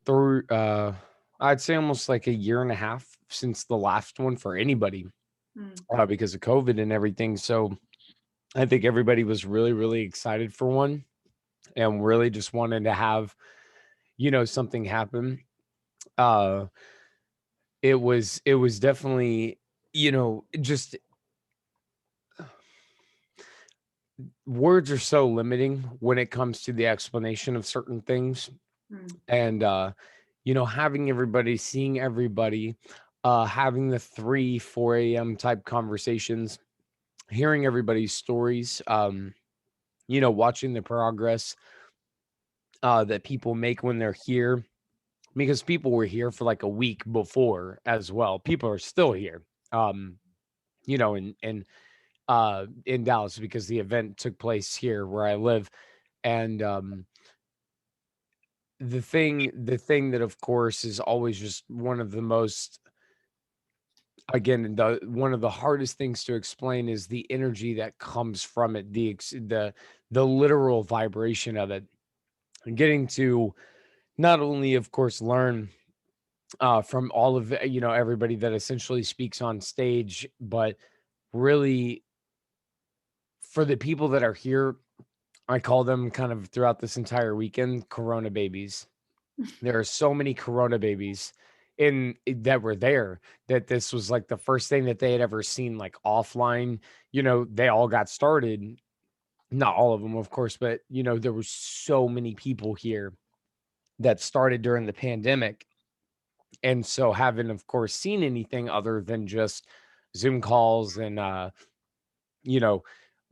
through, I'd say almost like a year and a half since the last one for anybody, Mm. because of COVID and everything. So I think everybody was really, really excited for one and really just wanted to have, something happen. Uh, it was definitely, just words are so limiting when it comes to the explanation of certain things. Mm. And having everybody, seeing everybody, having the 3 4 a.m. type conversations, hearing everybody's stories, watching the progress that people make when they're here, because people were here for like a week before as well. People are still here, um in Dallas, because the event took place here where I live. And the thing that, of course, is always just one of the most, again, the one of the hardest things to explain is the energy that comes from it, the literal vibration of it, and getting to not only, of course, learn from all of everybody that essentially speaks on stage, but really, for the people that are here, I call them, kind of throughout this entire weekend, Corona babies. There are so many Corona babies that were there, that this was like the first thing that they had ever seen, like, offline. They all got started, not all of them, of course, but there were so many people here that started during the pandemic. And so, haven't, of course, seen anything other than just Zoom calls and you know,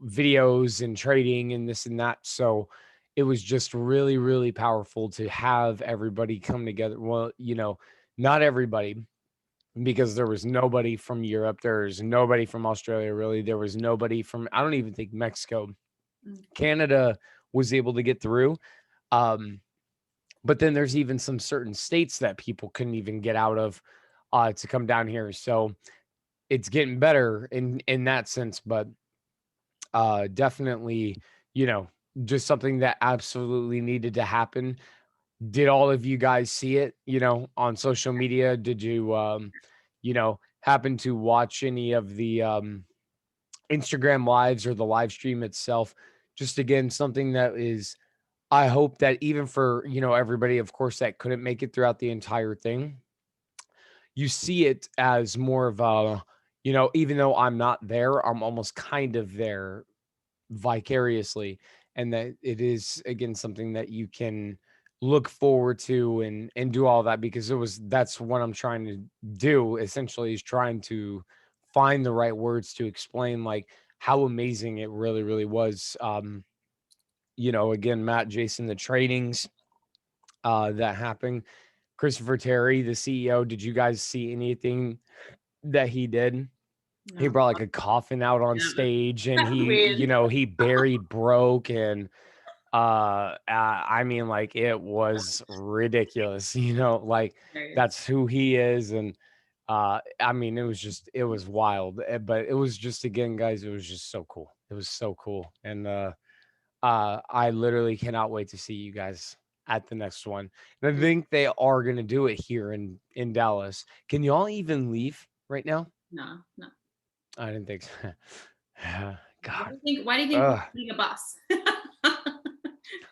videos and trading and this and that. So it was just really, really powerful to have everybody come together. Well, not everybody, because there was nobody from Europe. There's nobody from Australia, really. There was nobody from, I don't even think, Mexico. Mm. Canada was able to get through. Um, but then there's even some certain states that people couldn't even get out of to come down here. So it's getting better in that sense. But definitely, you know, just something that absolutely needed to happen. Did all of you guys see it, on social media? Did you, happen to watch any of the Instagram lives or the live stream itself? Just, again, something that is, I hope that even for, everybody, of course, that couldn't make it throughout the entire thing, you see it as more of a, even though I'm not there, I'm almost kind of there vicariously. And that it is, again, something that you can look forward to and do all that, because that's what I'm trying to do, essentially, is trying to find the right words to explain, like, how amazing it really, really was. Again, Matt, Jason, the trainings that happened, Christopher Terry, the CEO, did you guys see anything that he did? He No. brought, like, a coffin out on Yeah. stage, and Weird. he buried broke. And I mean, like, it was ridiculous, like, Hilarious. that's who he is. And I mean, it was wild. But it was just, again, guys, it was just so cool. It was so cool. And I literally cannot wait to see you guys at the next one. And I Mm. think they are going to do it here in Dallas. Can y'all even leave right now? No, no. I didn't think so. Why God. do you think? Why do you think we're Ugh. taking a bus?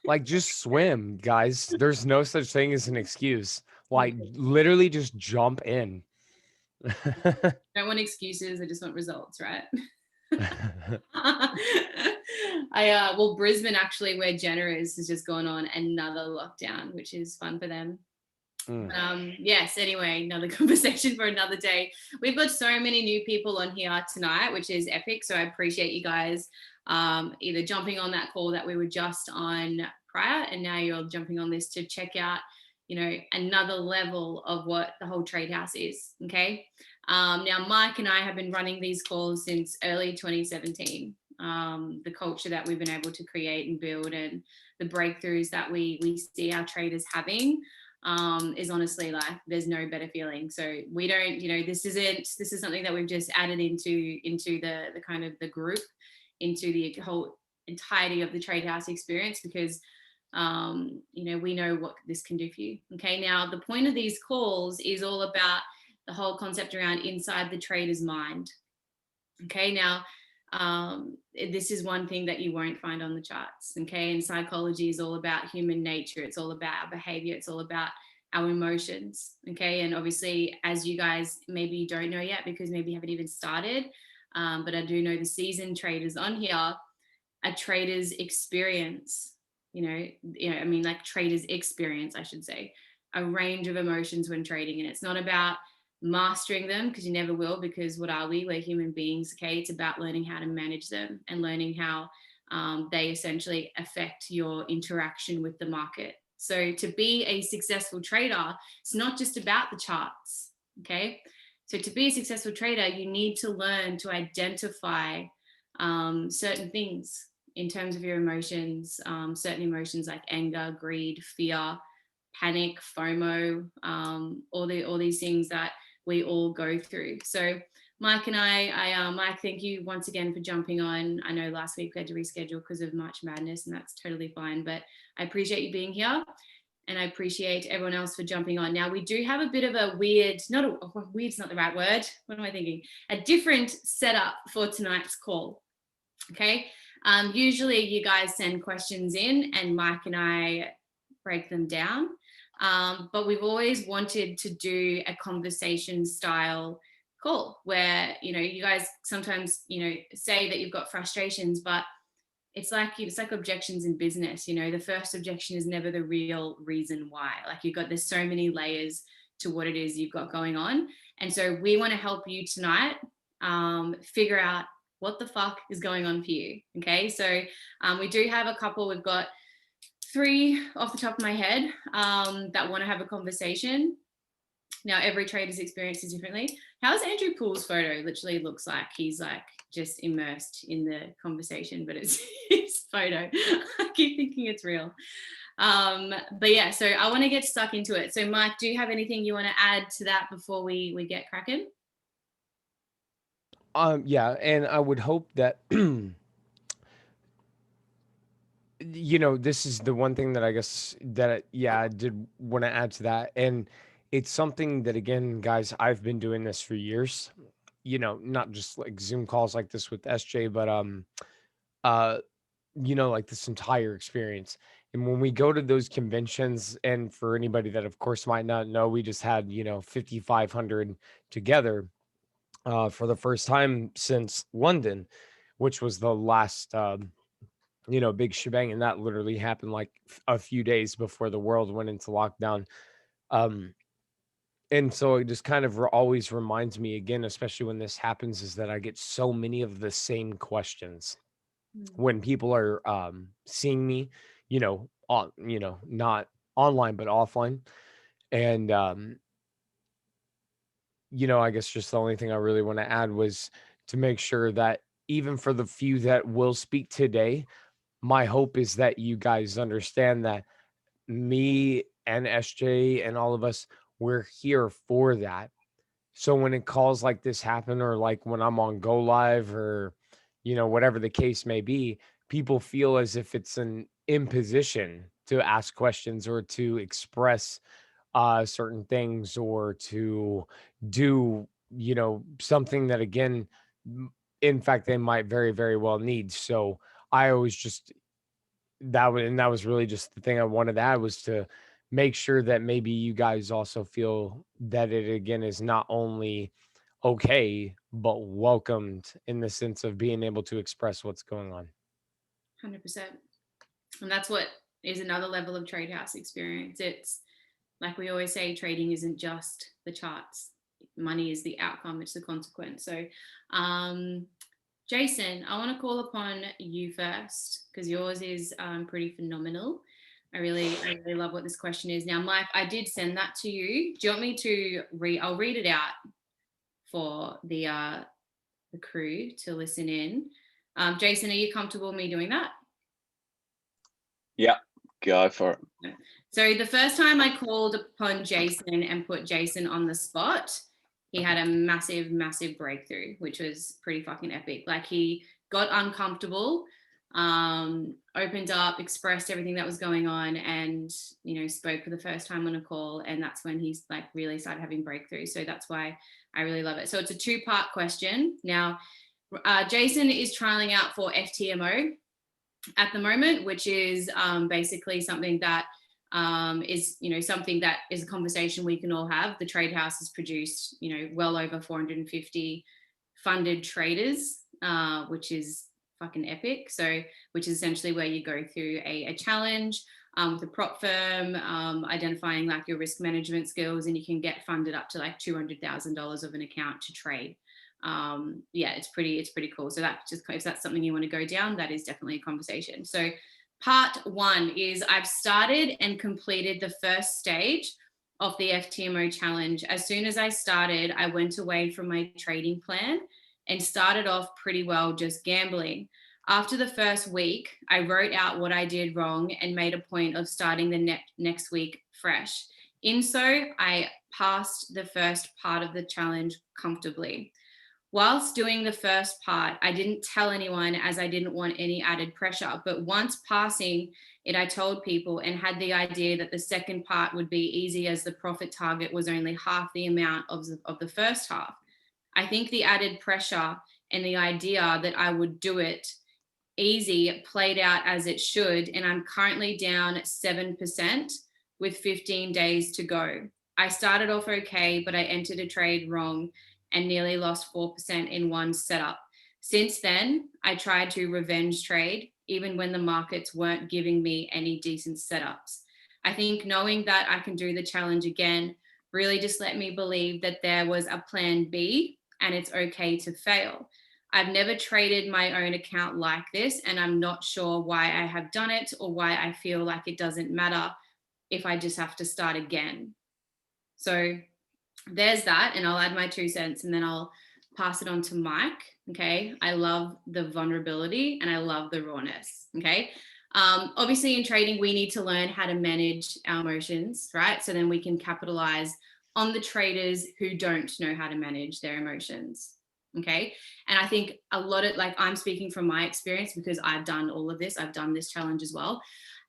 Like, just swim, guys. There's no such thing as an excuse. Like, literally just jump in. Don't want excuses. I just want results, right? Well, Brisbane actually, where Jenna is just gone on another lockdown, which is fun for them. Mm. Yes, anyway, another conversation for another day. We've got so many new people on here tonight, which is epic. So I appreciate you guys either jumping on that call that we were just on prior, and now you're jumping on this to check out, another level of what the whole trade house is. Okay. Now, Mike and I have been running these calls since early 2017. The culture that we've been able to create and build, and the breakthroughs that we see our traders having, is honestly, like, there's no better feeling. So we don't, this is something that we've just added into the kind of the group, into the whole entirety of the trade house experience, because we know what this can do for you. Okay, now the point of these calls is all about the whole concept around inside the trader's mind. Okay, now this is one thing that you won't find on the charts. Okay, and psychology is all about human nature. It's all about our behavior. It's all about our emotions. Okay, and obviously, as you guys maybe you don't know yet because maybe you haven't even started, but I do know the seasoned traders on here. A trader's experience, like traders experience, I should say, a range of emotions when trading, and it's not about mastering them because you never will, because what are we? We're human beings. Okay, it's about learning how to manage them and learning how they essentially affect your interaction with the market. So to be a successful trader, it's not just about the charts. Okay, so to be a successful trader, you need to learn to identify certain things in terms of your emotions, certain emotions like anger, greed, fear, panic, FOMO, all these things that we all go through. So Mike and Mike, thank you once again for jumping on. I know last week we had to reschedule because of March Madness, and that's totally fine, but I appreciate you being here. And I appreciate everyone else for jumping on. Now, we do have a bit of a weird's not the right word. What am I thinking? A different setup for tonight's call. Okay. Usually you guys send questions in and Mike and I break them down. But we've always wanted to do a conversation style call where, you guys sometimes, say that you've got frustrations, but it's like objections in business. The first objection is never the real reason why. Like there's so many layers to what it is you've got going on. And so we want to help you tonight figure out what the fuck is going on for you. Okay, so we do have a couple. We've got 3 off the top of my head that want to have a conversation. Now, every trader's experience is differently. How's Andrew Poole's photo? Literally looks like he's like just immersed in the conversation, but it's his photo. I keep thinking it's real. But yeah, so I want to get stuck into it. So Mike, do you have anything you want to add to that before we get cracking? Yeah, and I would hope that this is the one thing that I guess that I did want to add to that, and it's something that again, guys, I've been doing this for years. Not just like Zoom calls like this with SJ, but uh, like this entire experience. And when we go to those conventions, and for anybody that of course might not know, we just had 5,500 together for the first time since London, which was the last big shebang, and that literally happened like a few days before the world went into lockdown. Um, and so it just kind of always reminds me again, especially when this happens, is that I get so many of the same questions when people are seeing me, not online but offline. And I guess just the only thing I really want to add was to make sure that even for the few that will speak today, my hope is that you guys understand that me and SJ and all of us, we're here for that. So when it calls like this happen, or like when I'm on Go Live, or, whatever the case may be, people feel as if it's an imposition to ask questions or to express certain things or to do, something that again, in fact, they might very, very well need. So I always just that was really just the thing I wanted to add, was to make sure that maybe you guys also feel that it again is not only okay but welcomed, in the sense of being able to express what's going on. 100%. And that's what is another level of trade house experience. It's like we always say, trading isn't just the charts. Money is the outcome, it's the consequence. So Jason, I want to call upon you first because yours is pretty phenomenal. I really love what this question is. Now, Mike, I did send that to you. Do you want me to read? I'll read it out for the crew to listen in. Jason, are you comfortable with me doing that? Yeah, go for it. So the first time I called upon Jason and put Jason on the spot, he had a massive, massive breakthrough, which was pretty fucking epic. Like he got uncomfortable opened up, expressed everything that was going on, and spoke for the first time on a call, and that's when he's like really started having breakthroughs. So that's why I really love it. So it's a two-part question. Now, Jason is trialing out for FTMO at the moment, which is basically something that is something that is a conversation we can all have. The Trade House has produced well over 450 funded traders, which is fucking epic. So which is essentially where you go through a challenge with a prop firm, identifying like your risk management skills, and you can get funded up to like $200,000 of an account to trade. It's pretty cool. So that just, if that's something you want to go down, that is definitely a conversation. So part one is I've started and completed the first stage of the FTMO challenge. As soon as I started, I went away from my trading plan and started off pretty well just gambling. After the first week, I wrote out what I did wrong and made a point of starting the next week fresh. In so, I passed the first part of the challenge comfortably. Whilst doing the first part, I didn't tell anyone as I didn't want any added pressure. But once passing it, I told people and had the idea that the second part would be easy as the profit target was only half the amount of the first half. I think the added pressure and the idea that I would do it easy played out as it should. And I'm currently down 7% with 15 days to go. I started off okay, but I entered a trade wrong and nearly lost 4% in one setup. Since then, I tried to revenge trade, even when the markets weren't giving me any decent setups. I think knowing that I can do the challenge again really just let me believe that there was a plan B and it's okay to fail. I've never traded my own account like this, and I'm not sure why I have done it or why I feel like it doesn't matter if I just have to start again. So there's that, and I'll add my 2 cents and then I'll pass it on to Mike. Okay, I love the vulnerability and I love the rawness. Okay, obviously in trading we need to learn how to manage our emotions, right? So then we can capitalize on the traders who don't know how to manage their emotions. Okay, and I think a lot of, like, I'm speaking from my experience because I've done all of this, I've done this challenge as well,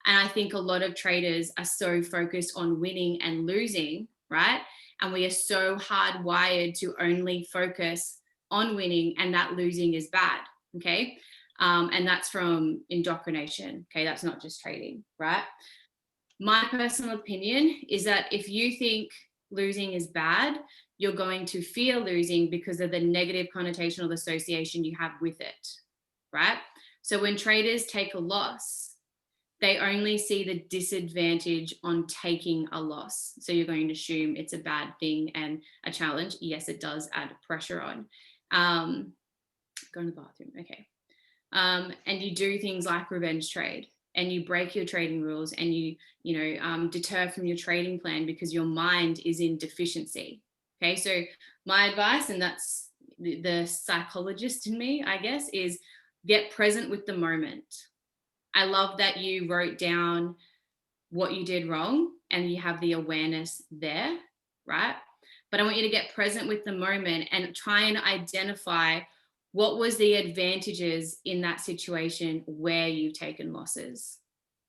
and I think a lot of traders are so focused on winning and losing, right? And we are so hardwired to only focus on winning, and that losing is bad. Okay, and that's from indoctrination. Okay, that's not just trading, right? My personal opinion is that if you think losing is bad, you're going to fear losing because of the negative connotation or the association you have with it, right? So when traders take a loss, they only see the disadvantage on taking a loss. So you're going to assume it's a bad thing and a challenge. Yes, it does add pressure on. Go in the bathroom, okay. And you do things like revenge trade, and you break your trading rules, and you deter from your trading plan because your mind is in deficiency. Okay, so my advice, and that's the psychologist in me, I guess, is get present with the moment. I love that you wrote down what you did wrong and you have the awareness there, right? But I want you to get present with the moment and try and identify what was the advantages in that situation where you've taken losses,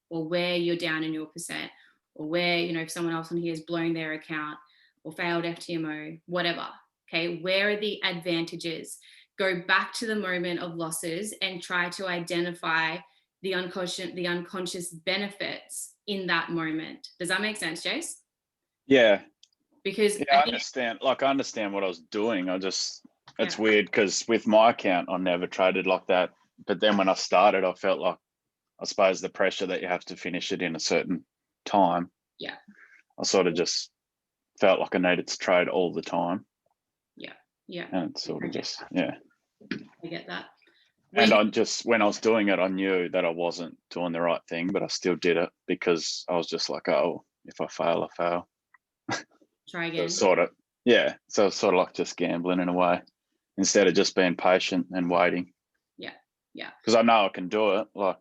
or where you're down in your percent, or where, if someone else on here has blown their account or failed FTMO, whatever. Okay, where are the advantages? Go back to the moment of losses and try to identify the unconscious benefits in that moment. Does that make sense, Jace? Yeah. Because I understand. Like, I understand what I was doing. It's weird because with my account, I never traded like that. But then when I started, I felt like, I suppose, the pressure that you have to finish it in a certain time. Yeah. I sort of just felt like I needed to trade all the time. Yeah. Yeah. And it's sort of just, I get that. And when I was doing it, I knew that I wasn't doing the right thing, but I still did it because I was just like, oh, if I fail, I fail. Try again. So it's sort of like just gambling in a way, instead of just being patient and waiting. Yeah. Because I know I can do it. Like,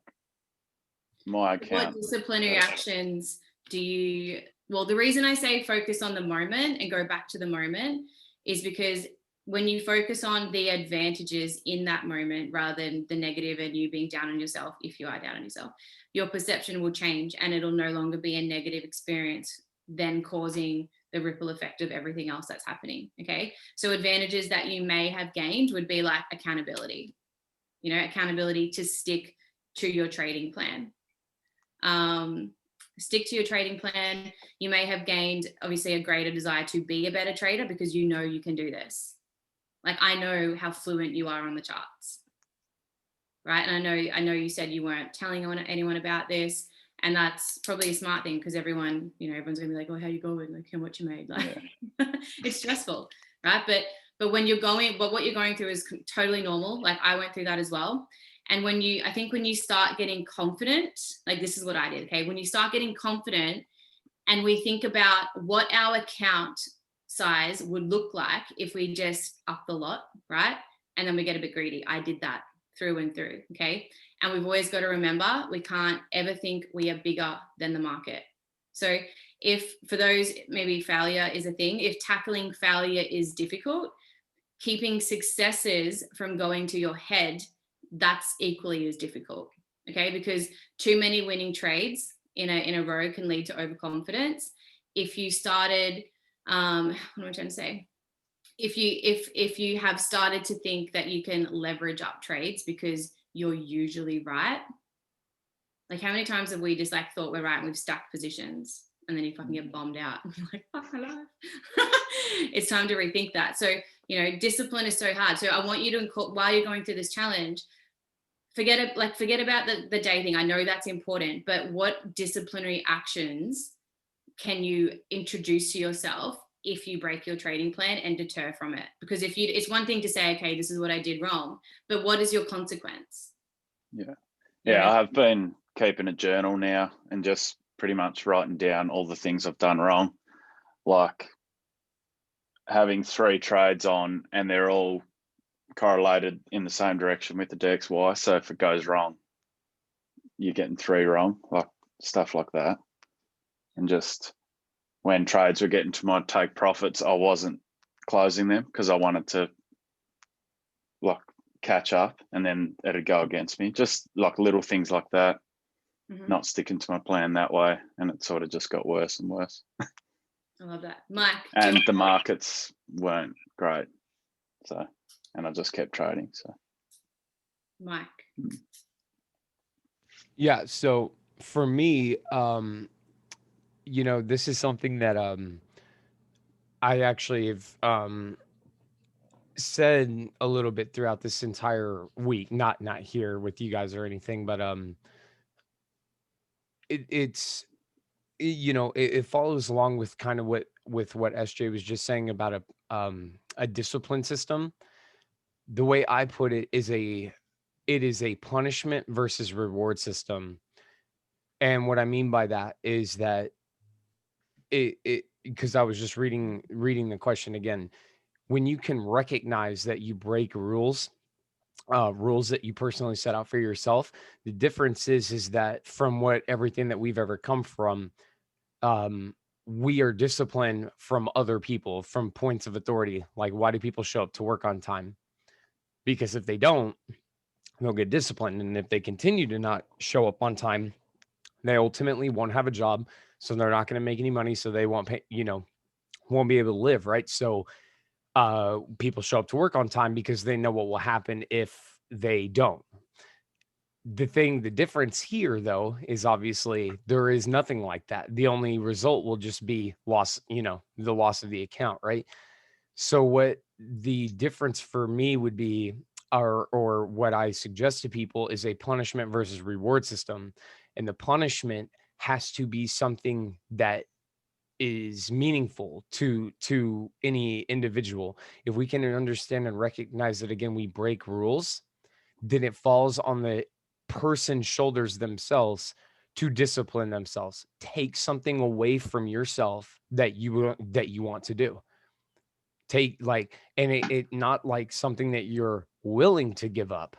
my account. What disciplinary actions do you? Well, the reason I say focus on the moment and go back to the moment is because when you focus on the advantages in that moment rather than the negative and you being down on yourself, if you are down on yourself, your perception will change and it'll no longer be a negative experience, then causing the ripple effect of everything else that's happening. Okay. So advantages that you may have gained would be like accountability, accountability to stick to your trading plan. Stick to your trading plan. You may have gained obviously a greater desire to be a better trader because you know you can do this. Like, I know how fluent you are on the charts, right? And I know you said you weren't telling anyone about this, and that's probably a smart thing because everyone's gonna be like, oh, how you going? Like, how much you made? Like, it's stressful, right? But what you're going through is totally normal. Like, I went through that as well. And I think when you start getting confident, like this is what I did, okay? When you start getting confident and we think about what our account size would look like if we just up the lot, right? And then we get a bit greedy. I did that through and through, okay? And we've always got to remember, we can't ever think we are bigger than the market. So if, for those, maybe failure is a thing, if tackling failure is difficult, keeping successes from going to your head, that's equally as difficult, okay? Because too many winning trades in a row can lead to overconfidence. If you started, what am I trying to say? If you have started to think that you can leverage up trades because you're usually right, like how many times have we just like thought we're right and we've stacked positions and then you fucking get bombed out? You're like, fuck my life. It's time to rethink that. So, discipline is so hard. So I want you to, while you're going through this challenge, forget about the day thing. I know that's important, but what disciplinary actions can you introduce to yourself if you break your trading plan and deter from it? Because it's one thing to say, okay, this is what I did wrong, but what is your consequence? Yeah. I've been keeping a journal now and just pretty much writing down all the things I've done wrong, like having 3 trades on and they're all correlated in the same direction with the DXY. So if it goes wrong, you're getting 3 wrong, like stuff like that. And just when trades were getting to my take profits, I wasn't closing them because I wanted to like catch up and then it'd go against me. Just like little things like that, not sticking to my plan that way. And it sort of just got worse and worse. I love that. Mike. And the markets weren't great. So, and I just kept trading. So, Mike. Yeah. So for me, this is something that I actually have said a little bit throughout this entire week. Not here with you guys or anything, but it follows along with kind of what SJ was just saying about a discipline system. The way I put it is it is a punishment versus reward system. And what I mean by that is that because I was just reading the question again, when you can recognize that you break rules that you personally set out for yourself, the difference is that from everything that we've ever come from, we are disciplined from other people, from points of authority. Like, why do people show up to work on time? Because if they don't, they'll get disciplined. And if they continue to not show up on time, they ultimately won't have a job. So they're not going to make any money. So they won't pay, won't be able to live. Right. So people show up to work on time because they know what will happen if they don't. The difference here, though, is obviously there is nothing like that. The only result will just be loss, the loss of the account, right? So what the difference for me would be, or what I suggest to people, is a punishment versus reward system. And the punishment has to be something that is meaningful to any individual. If we can understand and recognize that, again, we break rules, then it falls on the person's shoulders themselves to discipline themselves. Take something away from yourself that you want to do. Take and it not like something that you're willing to give up.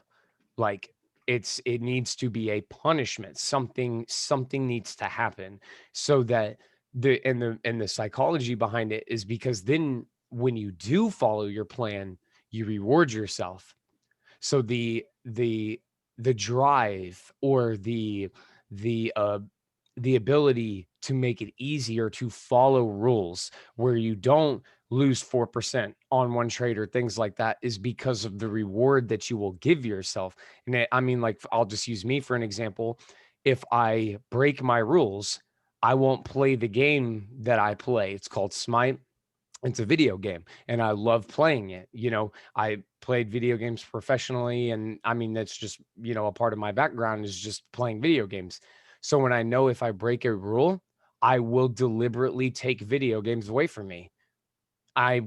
Like it needs to be a punishment. Something needs to happen so that the psychology behind it is because then when you do follow your plan, you reward yourself. So the drive or the ability to make it easier to follow rules where you don't lose 4% on one trade or things like that is because of the reward that you will give yourself. And I mean, like, I'll just use me for an example. If I break my rules, I won't play the game that I play. It's called Smite. It's a video game and I love playing it. I played video games professionally, and I mean, that's just, a part of my background is just playing video games. So when I know if I break a rule, I will deliberately take video games away from me.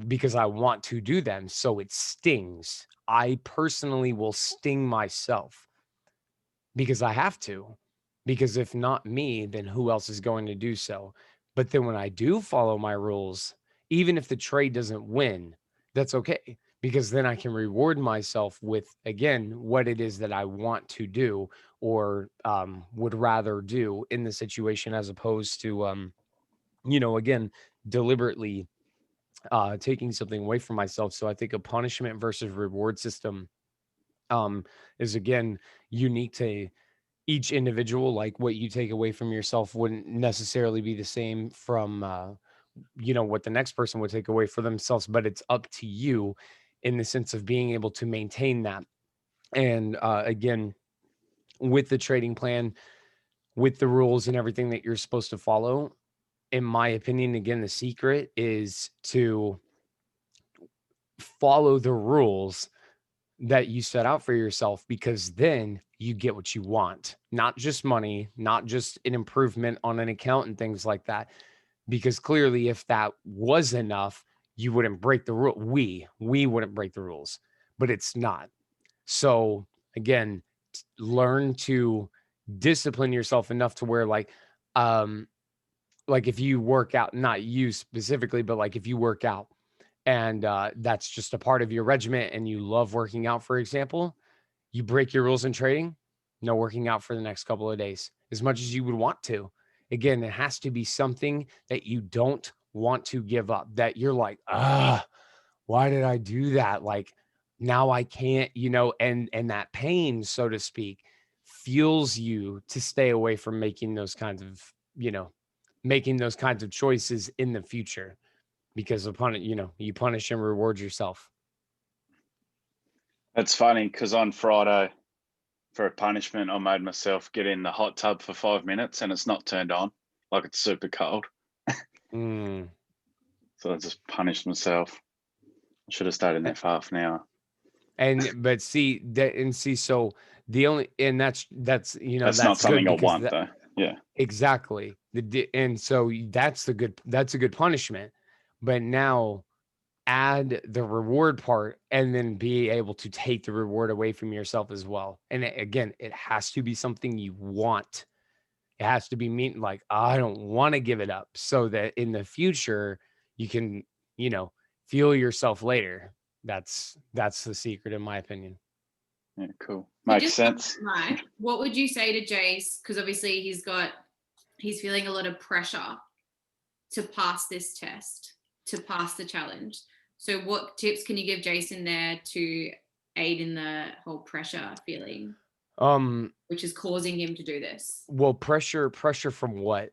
Because I want to do them. So it stings. I personally will sting myself because I have to. Because if not me, then who else is going to do so? But then when I do follow my rules, even if the trade doesn't win, that's okay. Because then I can reward myself with, again, what it is that I want to do or would rather do in the situation, as opposed to, again, deliberately taking something away from myself. So I think a punishment versus reward system is, again, unique to each individual. Like, what you take away from yourself wouldn't necessarily be the same from what the next person would take away for themselves, but it's up to you in the sense of being able to maintain that. And again, with the trading plan, with the rules and everything that you're supposed to follow, in my opinion, again, the secret is to follow the rules that you set out for yourself, because then you get what you want, not just money, not just an improvement on an account and things like that. Because clearly, if that was enough, you wouldn't break the rule. We wouldn't break the rules, but it's not. So again, learn to discipline yourself enough to where, like if you work out, not you specifically, but like if you work out and that's just a part of your regiment and you love working out, for example, you break your rules in trading, no working out for the next couple of days as much as you would want to. Again, it has to be something that you don't want to give up, that you're like, why did I do that? Like, now I can't, and that pain, so to speak, fuels you to stay away from making those kinds of, making those kinds of choices in the future, because upon it, you punish and reward yourself. It's funny because on Friday, for a punishment, I made myself get in the hot tub for 5 minutes and it's not turned on. Like, it's super cold. Mm. So I just punished myself. I should have stayed in there for half an hour. But see that, and see, so the only, and that's That's that's not something good I because want, though. Yeah. exactly, and so that's a good punishment. But now add the reward part and then be able to take the reward away from yourself as well. And again, it has to be something you want. It has to be mean, like, I don't want to give it up, so that in the future you can, feel yourself later. That's the secret, in my opinion. Yeah, cool. So Makes just sense. right, what would you say to Jace? Because obviously he's feeling a lot of pressure to pass this test, to pass the challenge. So what tips can you give Jason there to aid in the whole pressure feeling, which is causing him to do this? Well, pressure from what?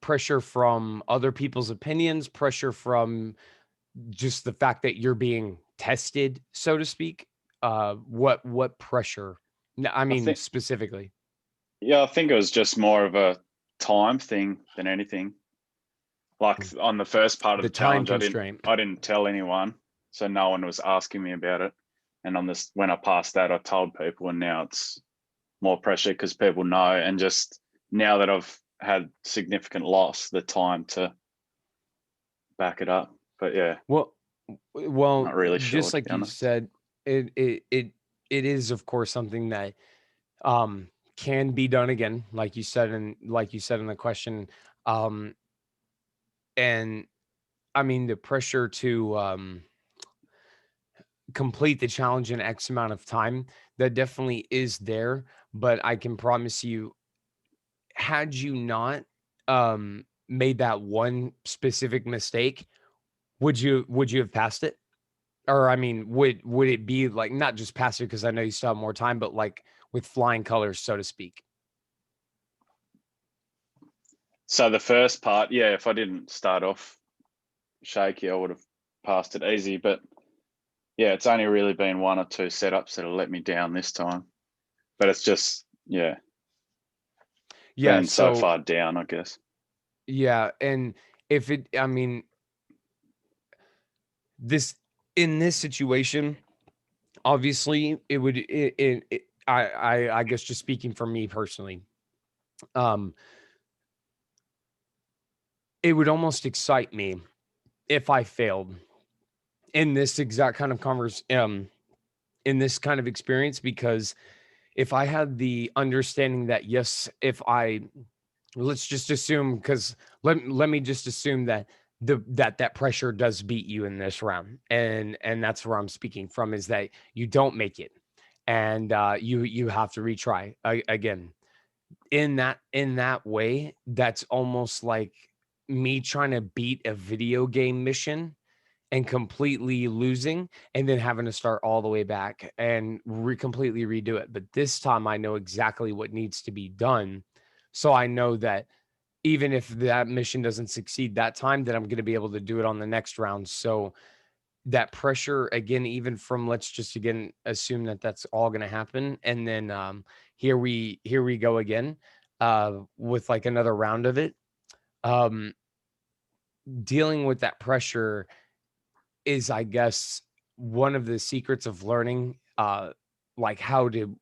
Pressure from other people's opinions, pressure from just the fact that you're being tested, so to speak. What pressure? I I mean, think, specifically. yeah, I think it was just more of a time thing than anything. Like, on the first part of The the time challenge, constraint. I didn't tell anyone, so no one was asking me about it. And on this, when I passed that, I told people, and now it's more pressure because people know. And just now that I've had significant loss, the time to back it up. But yeah, Well, not really sure, just to like be you honest. said, it is, of course, something that can be done again, like you said, and like you said in the question. Um, and I mean, the pressure to complete the challenge in X amount of time, that definitely is there. But I can promise you, had you not, made that one specific mistake, would you have passed it? Or I mean, would it be like not just passed it because I know you still have more time, but like with flying colors, so to speak? So the first part, yeah, if I didn't start off shaky, I would have passed it easy. But yeah, it's only really been one or two setups that have let me down this time. But it's just, yeah, Yeah, been so so far down, I guess. yeah, and if it I mean, this in this situation, obviously it would I guess just speaking for me personally, um, it would almost excite me if I failed in this exact kind of in this kind of experience, because if I had the understanding that yes, if I let's just assume, because let me just assume that that pressure does beat you in this round, and that's where I'm speaking from, is that you don't make it, and you have to retry again. In that way, that's almost like me trying to beat a video game mission and completely losing, and then having to start all the way back and completely redo it. But this time I know exactly what needs to be done. So I know that even if that mission doesn't succeed that time, then I'm going to be able to do it on the next round. So that pressure again, even from, let's just again assume that that's all going to happen, and then here we go again with like another round of it. Um Dealing with that pressure is, I guess, one of the secrets of learning, like how to,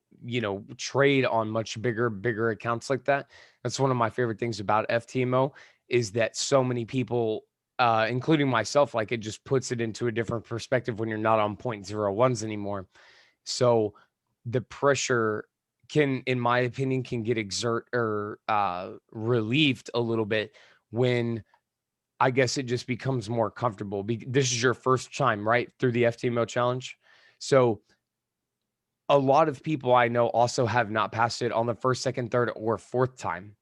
trade on much bigger accounts like that. That's one of my favorite things about FTMO, is that so many people, including myself, like it just puts it into a different perspective when you're not on point zero ones anymore. So the pressure can, in my opinion, can get relieved a little bit when, I guess, it just becomes more comfortable. This is your first time, right, through the FTMO challenge. So a lot of people I know also have not passed it on the first, second, third, or fourth time.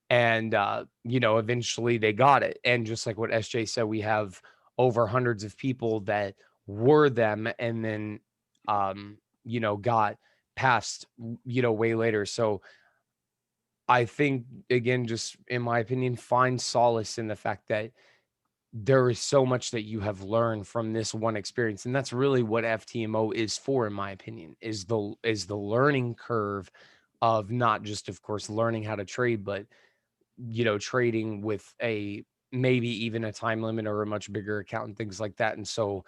And, eventually they got it. And just like what SJ said, we have over hundreds of people that were them and then, got passed, way later. So I think, again, just in my opinion, find solace in the fact that there is so much that you have learned from this one experience, and that's really what FTMO is for, in my opinion, is the learning curve of not just, of course, learning how to trade, but trading with a maybe even a time limit or a much bigger account and things like that. And so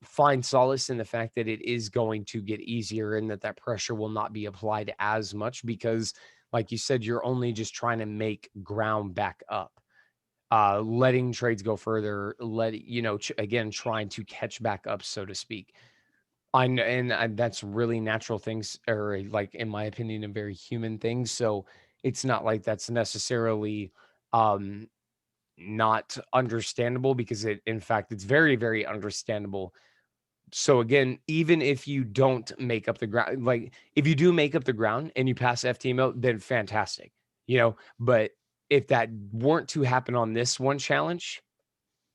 find solace in the fact that it is going to get easier, and that pressure will not be applied as much, because like you said, you're only just trying to make ground back up, letting trades go further, again, trying to catch back up, so to speak. I know, and that's really natural things, or like, in my opinion, a very human thing. So it's not like that's necessarily um not understandable, because in fact, it's very, very understandable. So again, even if you don't make up the ground, like if you do make up the ground and you pass FTMO, then fantastic, but if that weren't to happen on this one challenge,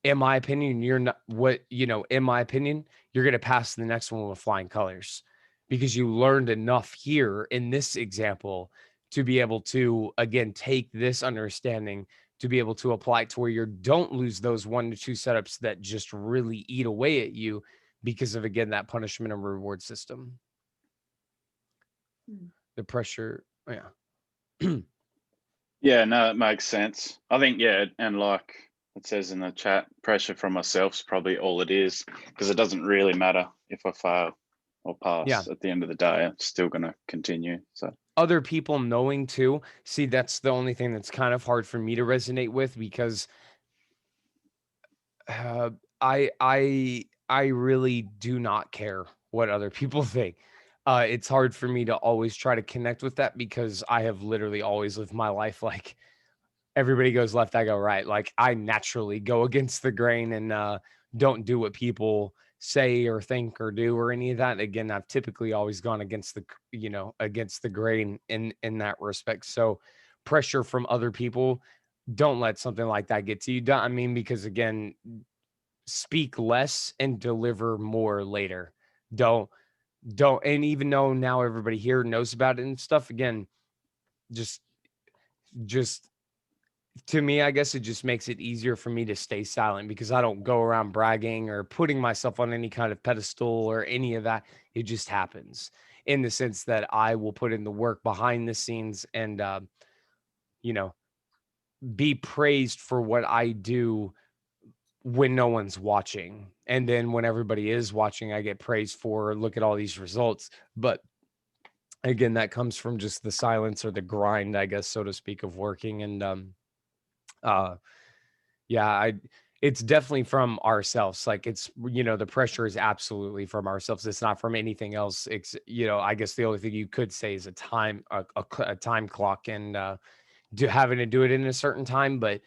in my opinion, you're not what, in my opinion, you're going to pass the next one with flying colors, because you learned enough here in this example to be able to, again, take this understanding to be able to apply it to where you don't lose those 1 to 2 setups that just really eat away at you because of, again, that punishment and reward system. Mm. The pressure. Yeah. Yeah, no, it makes sense. I think, yeah, and like it says in the chat, pressure from myself's probably all it is, because it doesn't really matter if I fail or Yeah. pass. At the end of the day, it's still going to continue. So Other people knowing too. See, that's the only thing that's kind of hard for me to resonate with, because Uh, I really do not care what other people think. It's hard for me to always try to connect with that, because I have literally always lived my life like everybody goes left, I go right. Like I naturally go against the grain, and don't do what people say or think or do or any of that. Again, I've typically always gone against against the grain in that respect. So pressure from other people, don't let something like that get to you. I mean, because again, speak less and deliver more later. Don't, and even though now everybody here knows about it and stuff, again, just to me, I guess it just makes it easier for me to stay silent because I don't go around bragging or putting myself on any kind of pedestal or any of that. It just happens in the sense that I will put in the work behind the scenes and, you know, be praised for what I do when no one's watching. And then when everybody is watching, I get praised for, look at all these results. But again, that comes from just the silence or the grind, I guess, so to speak, of working. And uh yeah, it's definitely from ourselves. Like it's, the pressure is absolutely from ourselves. It's not from anything else. It's, I guess the only thing you could say is a time, a time clock and having to do it in a certain time. But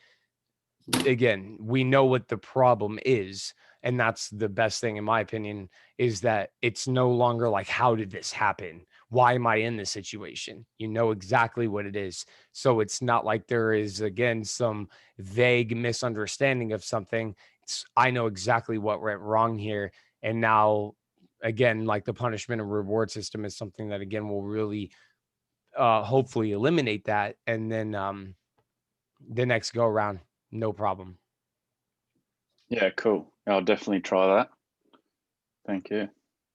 again, we know what the problem is. And that's the best thing, in my opinion, is that it's no longer like, how did this happen? Why am I in this situation? You know exactly what it is. So it's not like there is, again, some vague misunderstanding of something. I know exactly what went wrong here. And now, again, like the punishment and reward system is something that, again, will really hopefully eliminate that. And then the next go around, no problem. Yeah, cool. I'll definitely try that. Thank you.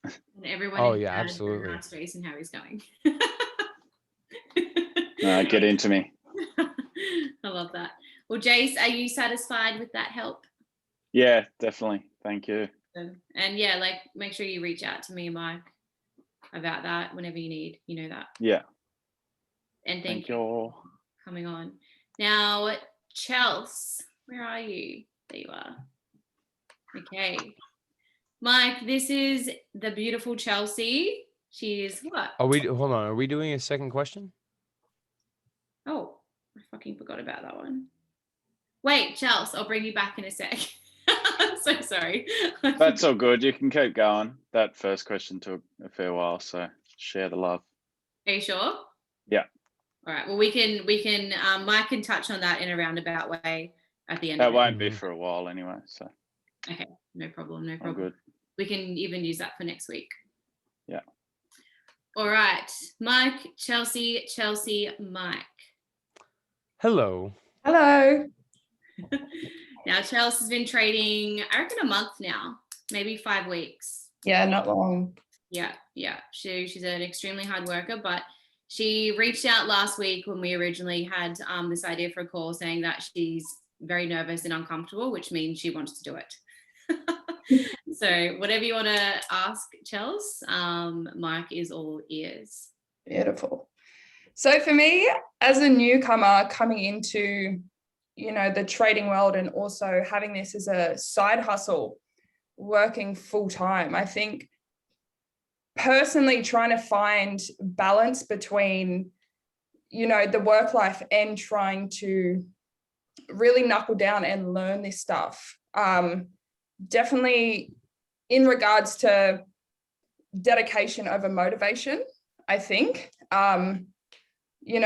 And everyone Oh, in yeah, a absolutely. nice face and how he's going. Get into me. I love that. Well, Jace, are you satisfied with that help? Yeah, definitely. Thank you. And yeah, like make sure you reach out to me and Mike about that whenever you need. You know that. Yeah. And thank you for coming on. Now, Chelsea, where are you? There you are. Okay. Mike, this is the beautiful Chelsea. She is what? Hold on. Are we doing a second question? Oh, I fucking forgot about that one. Wait, Chelsea, I'll bring you back in a sec. I'm so sorry. That's all good. You can keep going. That first question took a fair while, so share the love. Are you sure? Yeah. All right. Well, we can Mike can touch on that in a roundabout way at the end That of it. won't be for a while anyway, so. Okay, no problem. All good. We can even use that for next week. Yeah. All right. Mike, Chelsea, Mike. Hello. Now, Chelsea has been trading, I reckon, a month now, maybe 5 weeks. Yeah, not long. Yeah. She's an extremely hard worker, but she reached out last week when we originally had this idea for a call, saying that she's very nervous and uncomfortable, which means she wants to do it. So whatever you want to ask, Chelsea, Mike is all ears. Beautiful. So for me, as a newcomer coming into, the trading world and also having this as a side hustle, working full time, I think personally trying to find balance between, the work life and trying to really knuckle down and learn this stuff. Definitely in regards to dedication over motivation, I think. I think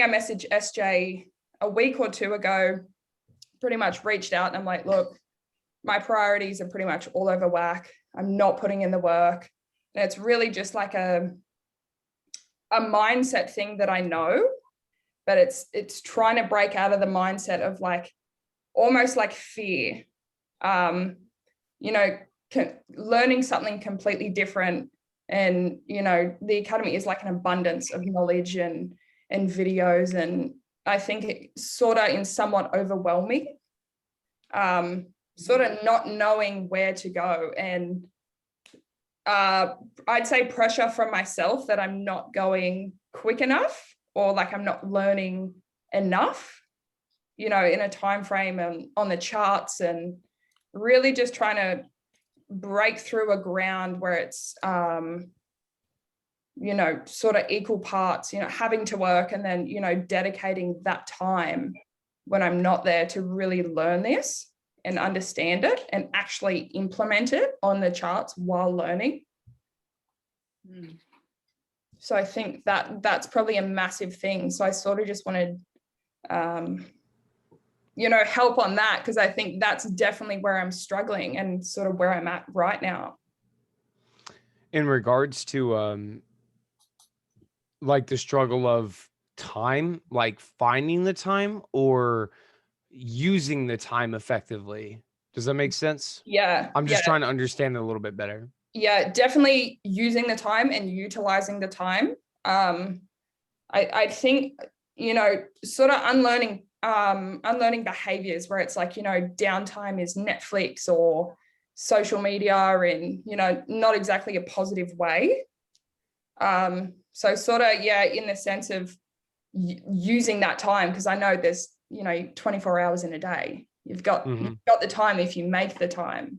I messaged SJ a week or two ago, pretty much reached out and I'm like, look, my priorities are pretty much all over whack. I'm not putting in the work. And it's really just like a mindset thing that I know, but it's trying to break out of the mindset of like, almost like fear, learning something completely different. And, the academy is like an abundance of knowledge and videos. And I think it's sort of in somewhat overwhelming, sort of not knowing where to go. And I'd say pressure from myself that I'm not going quick enough, or like I'm not learning enough, in a time frame and on the charts, and really just trying to break through a ground where it's sort of equal parts, having to work and then dedicating that time when I'm not there to really learn this and understand it and actually implement it on the charts while learning. So I think that's probably a massive thing. So I sort of just wanted help on that, because I think that's definitely where I'm struggling and sort of where I'm at right now. In regards to like the struggle of time, like finding the time or using the time effectively. Does that make sense? Yeah, I'm yeah, just trying to understand it a little bit better. yeah, definitely using the time and utilizing the time. I think, sort of unlearning behaviors where it's like, downtime is Netflix or social media in, not exactly a positive way. So sort of, yeah, in the sense of using that time, because I know there's, 24 hours in a day. You've got the time if you make the time.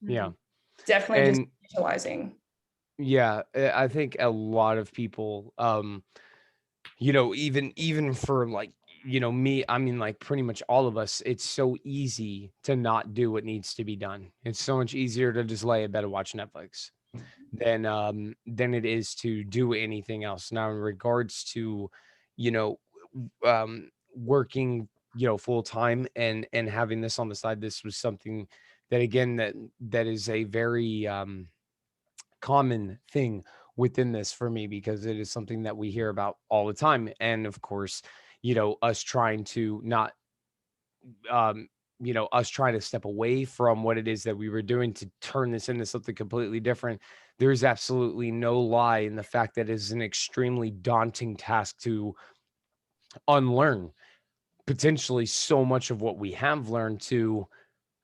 Yeah. Definitely just And utilizing. yeah, I think a lot of people, even for like, me, I mean, like pretty much all of us, it's so easy to not do what needs to be done. It's so much easier to just lay in bed and watch Netflix than it is to do anything else. Now, in regards to, you know, working, full time and having this on the side, this was something that again that is a very common thing within this for me because it is something that we hear about all the time. And of course, us trying to not us trying to step away from what it is that we were doing to turn this into something completely different. There's absolutely no lie in the fact that it is an extremely daunting task to unlearn potentially so much of what we have learned to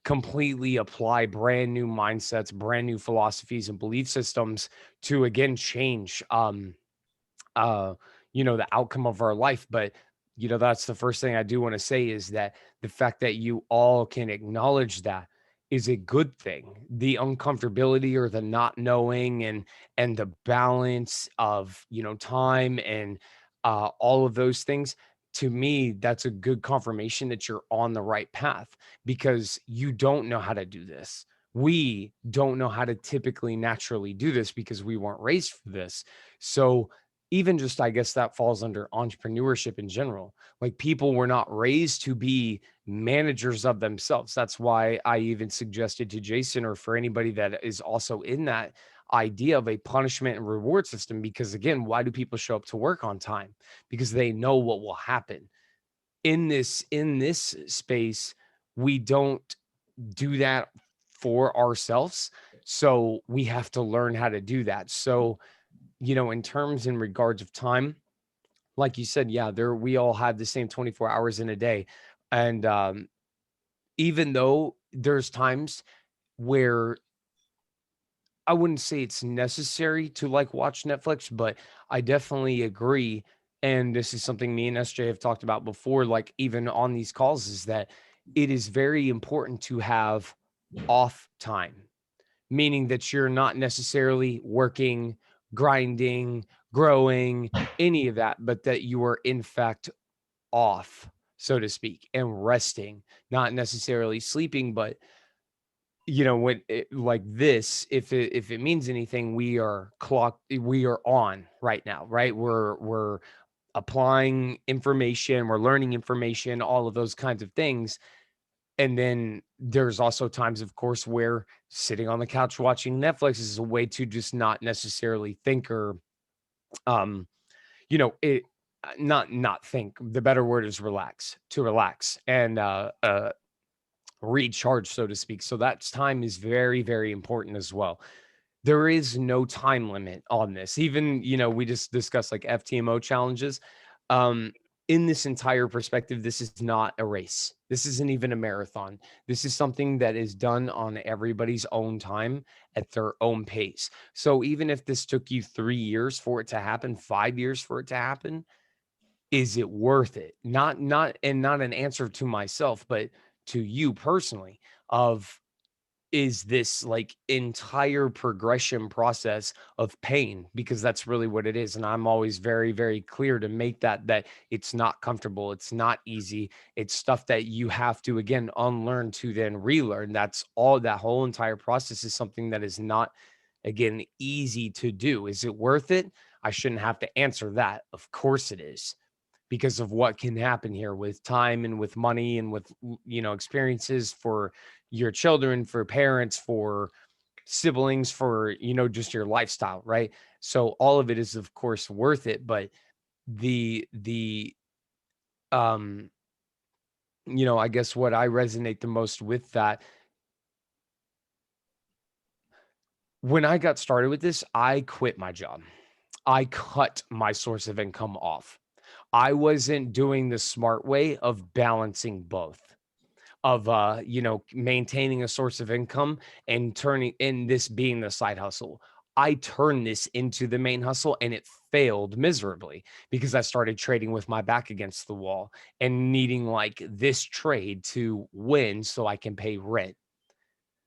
completely apply brand new mindsets, brand new philosophies and belief systems to again change uh the outcome of our life. But that's the first thing I do want to say is that the fact that you all can acknowledge that is a good thing. The uncomfortability or the not knowing and the balance of time and all of those things, to me that's a good confirmation that you're on the right path because you don't know how to do this. We don't know how to typically naturally do this because we weren't raised for this. So even just, I guess that falls under entrepreneurship in general. Like people were not raised to be managers of themselves. That's why I even suggested to Jason or for anybody that is also in that idea of a punishment and reward system. Because again, why do people show up to work on time? Because they know what will happen. In this space, we don't do that for ourselves. So we have to learn how to do that. So in regards of time, like you said, yeah, we all have the same 24 hours in a day. And even though there's times where I wouldn't say it's necessary to like watch Netflix, but I definitely agree. And this is something me and SJ have talked about before, like even on these calls, is that it is very important to have off time, meaning that you're not necessarily working, grinding, growing, any of that, but that you are in fact off, so to speak, and resting, not necessarily sleeping, but when like this, if it means anything, we are on right now, right? We're applying information, we're learning information, all of those kinds of things. And then there's also times, of course, where sitting on the couch watching Netflix is a way to just not necessarily think or, um, it not think. The better word is relax, to relax and recharge, so to speak. So that time is very, very important as well. There is no time limit on this. Even, we just discussed like FTMO challenges. Um, in this entire perspective, this is not a race. This isn't even a marathon. This is something that is done on everybody's own time at their own pace. So even if this took you 3 years for it to happen, 5 years for it to happen, is it worth it? Not an answer to myself, but to you personally of is this like entire progression process of pain, because that's really what it is. And I'm always very, very clear to make that it's not comfortable, it's not easy, it's stuff that you have to again unlearn to then relearn. That's all. That whole entire process is something that is not again easy to do. Is it worth it? I shouldn't have to answer that. Of course it is, because of what can happen here with time and with money and with, experiences for your children, for parents, for siblings, for, just your lifestyle, right? So all of it is of course worth it, but the um I guess what I resonate the most with that, when I got started with this, I quit my job. I cut my source of income off. I wasn't doing the smart way of balancing both, of maintaining a source of income and turning in this being the side hustle. I turned this into the main hustle and it failed miserably because I started trading with my back against the wall and needing like this trade to win so I can pay rent.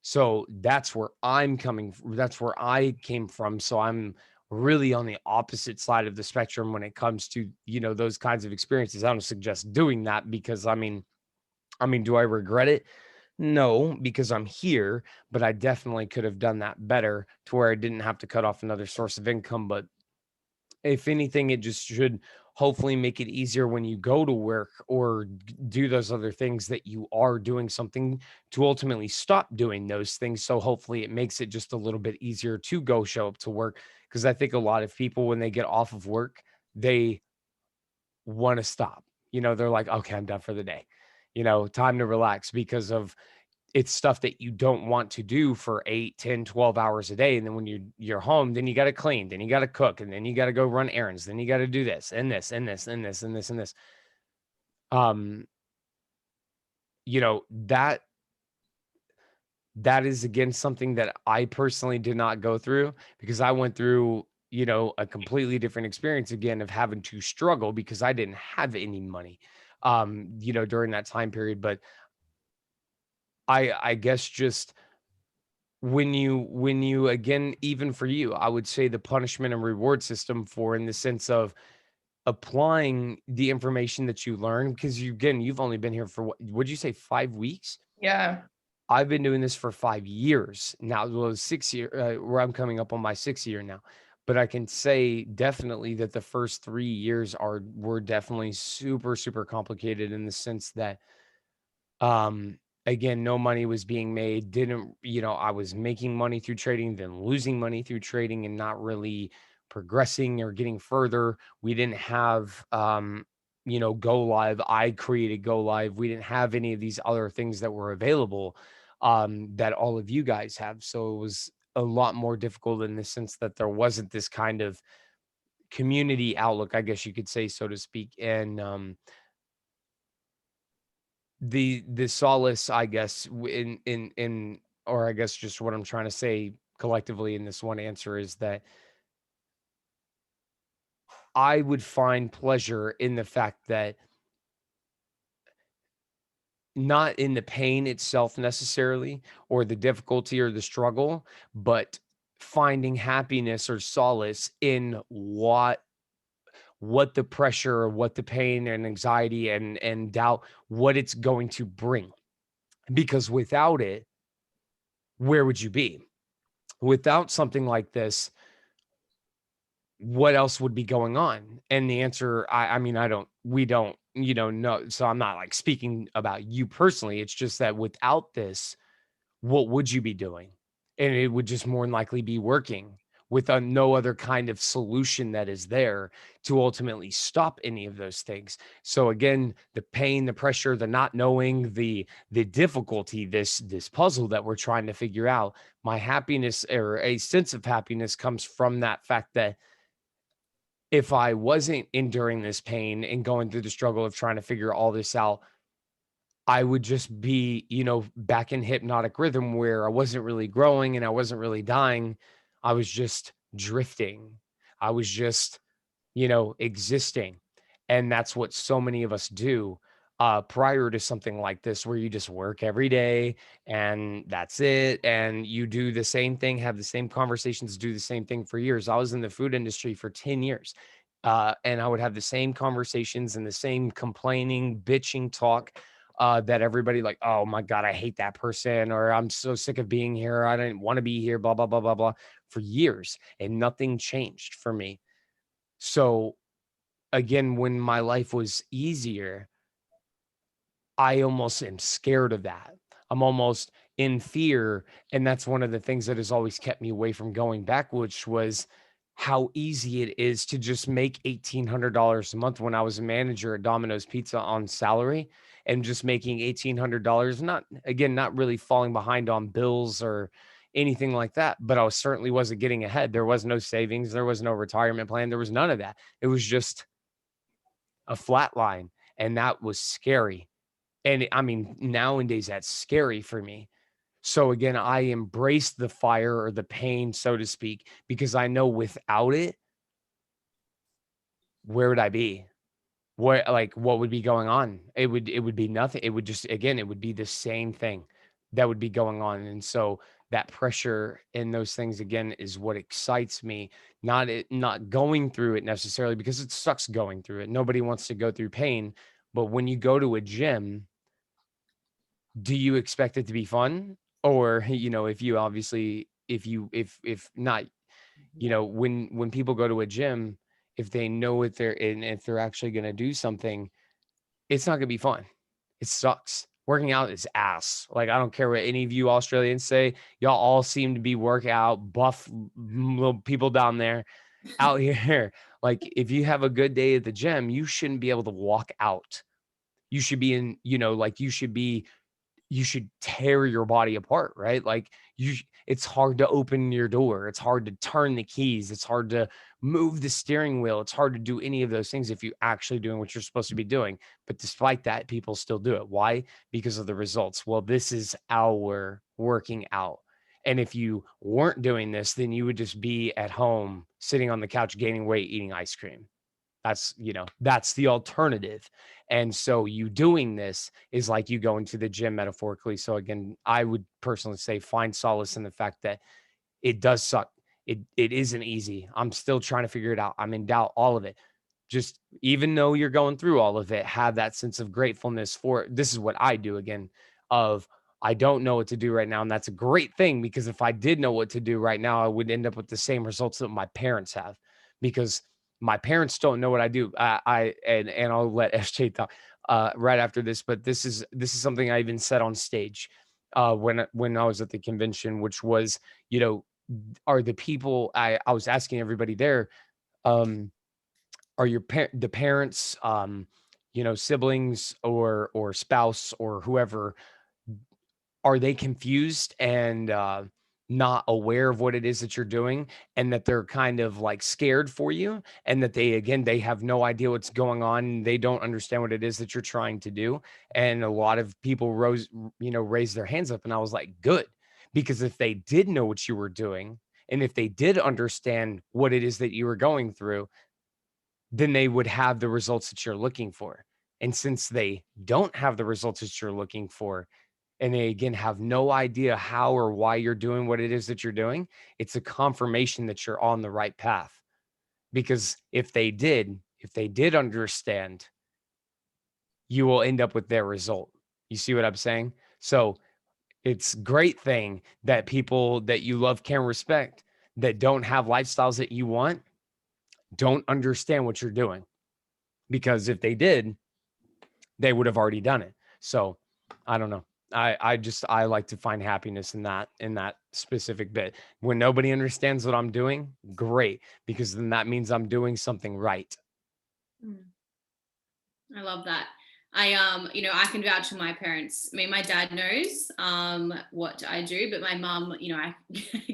So that's where that's where I came from. So I'm really on the opposite side of the spectrum when it comes to, those kinds of experiences. I don't suggest doing that because I mean, do I regret it? No, because I'm here, but I definitely could have done that better to where I didn't have to cut off another source of income. But if anything, it just should hopefully make it easier when you go to work or do those other things, that you are doing something to ultimately stop doing those things. So hopefully it makes it just a little bit easier to go show up to work. Because I think a lot of people, when they get off of work, they want to stop. They're like, okay, I'm done for the day. Time to relax, because of it's stuff that you don't want to do for 8, 10, 12 hours a day. And then when you're home, then you got to clean, then you got to cook, and then you got to go run errands, then you got to do this and this and this and this and this and this. Um, that is again something that I personally did not go through, because I went through, a completely different experience again of having to struggle because I didn't have any money, during that time period. But I guess just when you again, even for you, I would say the punishment and reward system, for in the sense of applying the information that you learn, because you've only been here for what would you say, 5 weeks? Yeah. I've been doing this for 5 years now. Well, 6 year, where I'm coming up on my 6th year now. But I can say definitely that the first 3 years were definitely super, super complicated, in the sense that, um, again, no money was being made. I was making money through trading, then losing money through trading, and not really progressing or getting further. We didn't have, Go Live. I created Go Live. We didn't have any of these other things that were available, that all of you guys have. So it was a lot more difficult, in the sense that there wasn't this kind of community outlook, I guess you could say, so to speak. And, the solace, I guess, in or I guess just what I'm trying to say collectively in this one answer, is that I would find pleasure in the fact that, not in the pain itself necessarily, or the difficulty or the struggle, but finding happiness or solace in what the pressure, or what the pain and anxiety and doubt, what it's going to bring. Because without it, where would you be? Without something like this, what else would be going on? And the answer, I mean, we don't, know. So I'm not like speaking about you personally. It's just that without this, what would you be doing? And it would just more than likely be working with no other kind of solution that is there to ultimately stop any of those things. So again, the pain, the pressure, the not knowing, the difficulty, this puzzle that we're trying to figure out, my happiness, or a sense of happiness, comes from that fact that if I wasn't enduring this pain and going through the struggle of trying to figure all this out, I would just be, back in hypnotic rhythm where I wasn't really growing and I wasn't really dying. I was just drifting. I was just, existing. And that's what so many of us do, prior to something like this, where you just work every day and that's it. And you do the same thing, have the same conversations, do the same thing for years. I was in the food industry for 10 years. And I would have the same conversations and the same complaining, bitching talk, that everybody like, oh my God, I hate that person, or I'm so sick of being here. I didn't want to be here, blah, blah, blah, blah, blah, for years. And nothing changed for me. So again, when my life was easier, I almost am scared of that. I'm almost in fear. And that's one of the things that has always kept me away from going back, which was how easy it is to just make $1,800 a month when I was a manager at Domino's Pizza on salary, and just making $1,800, not again, not really falling behind on bills or anything like that. But I certainly wasn't getting ahead. There was no savings, there was no retirement plan, there was none of that. It was just a flat line. And that was scary. And I mean, nowadays that's scary for me. So again, I embrace the fire or the pain, so to speak, because I know without it, where would I be? What would be going on? It would be nothing. It would just, again, it would be the same thing that would be going on. And so that pressure and those things again is what excites me, not going through it necessarily, because it sucks going through it. Nobody wants to go through pain. But when you go to a gym, do you expect it to be fun? Or, if you obviously, if not, when people go to a gym, if they know what they're in, if they're actually going to do something, it's not going to be fun. It sucks. Working out is ass. Like, I don't care what any of you Australians say. Y'all all seem to be workout buff little people down there. Out here, like, if you have a good day at the gym, you shouldn't be able to walk out. You should be in, like, you should tear your body apart, right? Like, it's hard to open your door. It's hard to turn the keys. It's hard to move the steering wheel. It's hard to do any of those things if you actually doing what you're supposed to be doing. But despite that, people still do it. Why? Because of the results. Well, this is our working out. And if you weren't doing this, then you would just be at home, sitting on the couch, gaining weight, eating ice cream. That's the alternative. And so you doing this is like you going to the gym, metaphorically. So again, I would personally say find solace in the fact that it does suck. It isn't easy. I'm still trying to figure it out. I'm in doubt, all of it. Just, even though you're going through all of it, have that sense of gratefulness for it. This is what I do, again, of I don't know what to do right now. And that's a great thing, because if I did know what to do right now, I would end up with the same results that my parents have, because my parents don't know what I do. And I'll let SJ talk right after this, but this is something I even said on stage when I was at the convention, which was, are the people, I was asking everybody there, are the parents, siblings or spouse or whoever, are they confused and not aware of what it is that you're doing, and that they're kind of like scared for you, and that they have no idea what's going on, and they don't understand what it is that you're trying to do? And a lot of people raised their hands up, and I was like, good, because if they did know what you were doing, and if they did understand what it is that you were going through, then they would have the results that you're looking for. And since they don't have the results that you're looking for, and they again have no idea how or why you're doing what it is that you're doing, it's a confirmation that you're on the right path. Because if they did understand, you will end up with their result. You see what I'm saying? So it's a great thing that people that you love, can respect, that don't have lifestyles that you want, don't understand what you're doing. Because if they did, they would have already done it. So I don't know. I like to find happiness in that specific bit. When nobody understands what I'm doing, great, because then that means I'm doing something right. I love that. I can vouch for my parents. I mean, my dad knows what I do, but my mum, I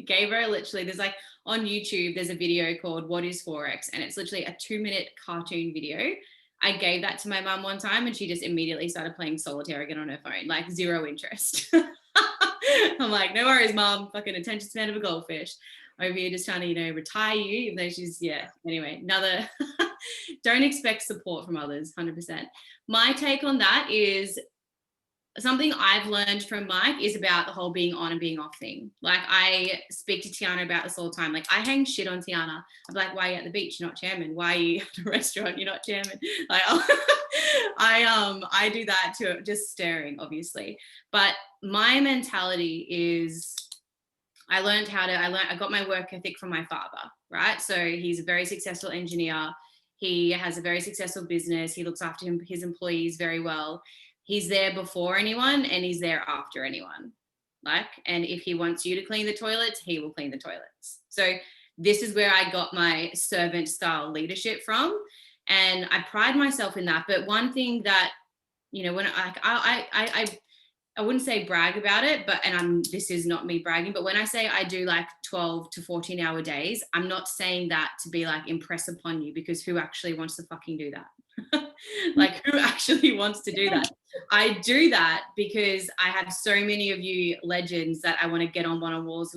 gave her literally, there's like on YouTube, there's a video called What is Forex? And it's literally a 2-minute cartoon video. I gave that to my mum one time, and she just immediately started playing solitaire again on her phone, like zero interest. I'm like, no worries, mum, fucking attention span of a goldfish. Over here just trying to, retire you, even though she's, anyway, another, don't expect support from others, 100%. My take on that is something I've learned from Mike is about the whole being on and being off thing. Like, I speak to Tiana about this all the time. Like, I hang shit on Tiana. I'm like, why are you at the beach? You're not chairman. Why are you at a restaurant? You're not chairman. Like, I do that too, just staring, obviously. But my mentality is, I got my work ethic from my father, right? So he's a very successful engineer. He has a very successful business. He looks after his employees very well. He's there before anyone and he's there after anyone. And if he wants you to clean the toilets, he will clean the toilets. So this is where I got my servant style leadership from. And I pride myself in that. But one thing that, when I wouldn't say brag about it, but, this is not me bragging, but when I say I do like 12 to 14 hour days, I'm not saying that to be like impress upon you, because who actually wants to fucking do that? Like, who actually wants to do that? I do that because I have so many of you legends that I want to get on one-on-ones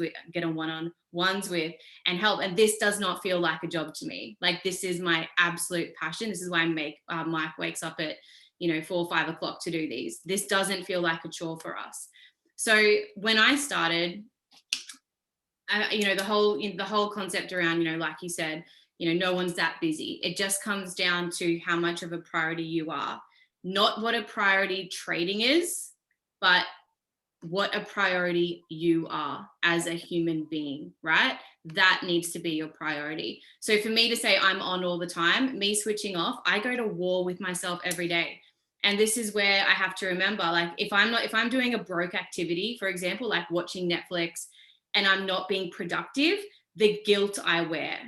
with and help. And this does not feel like a job to me. Like, this is my absolute passion. This is why Mike wakes up at 4 or 5 o'clock to do these. This doesn't feel like a chore for us. So when I started, the whole concept around, like you said, no one's that busy. It just comes down to how much of a priority you are, not what a priority trading is, but what a priority you are as a human being, right? That needs to be your priority. So for me to say I'm on all the time, me switching off, I go to war with myself every day. And this is where I have to remember, like, if I'm doing a broke activity, for example, like watching Netflix, and I'm not being productive, the guilt I wear,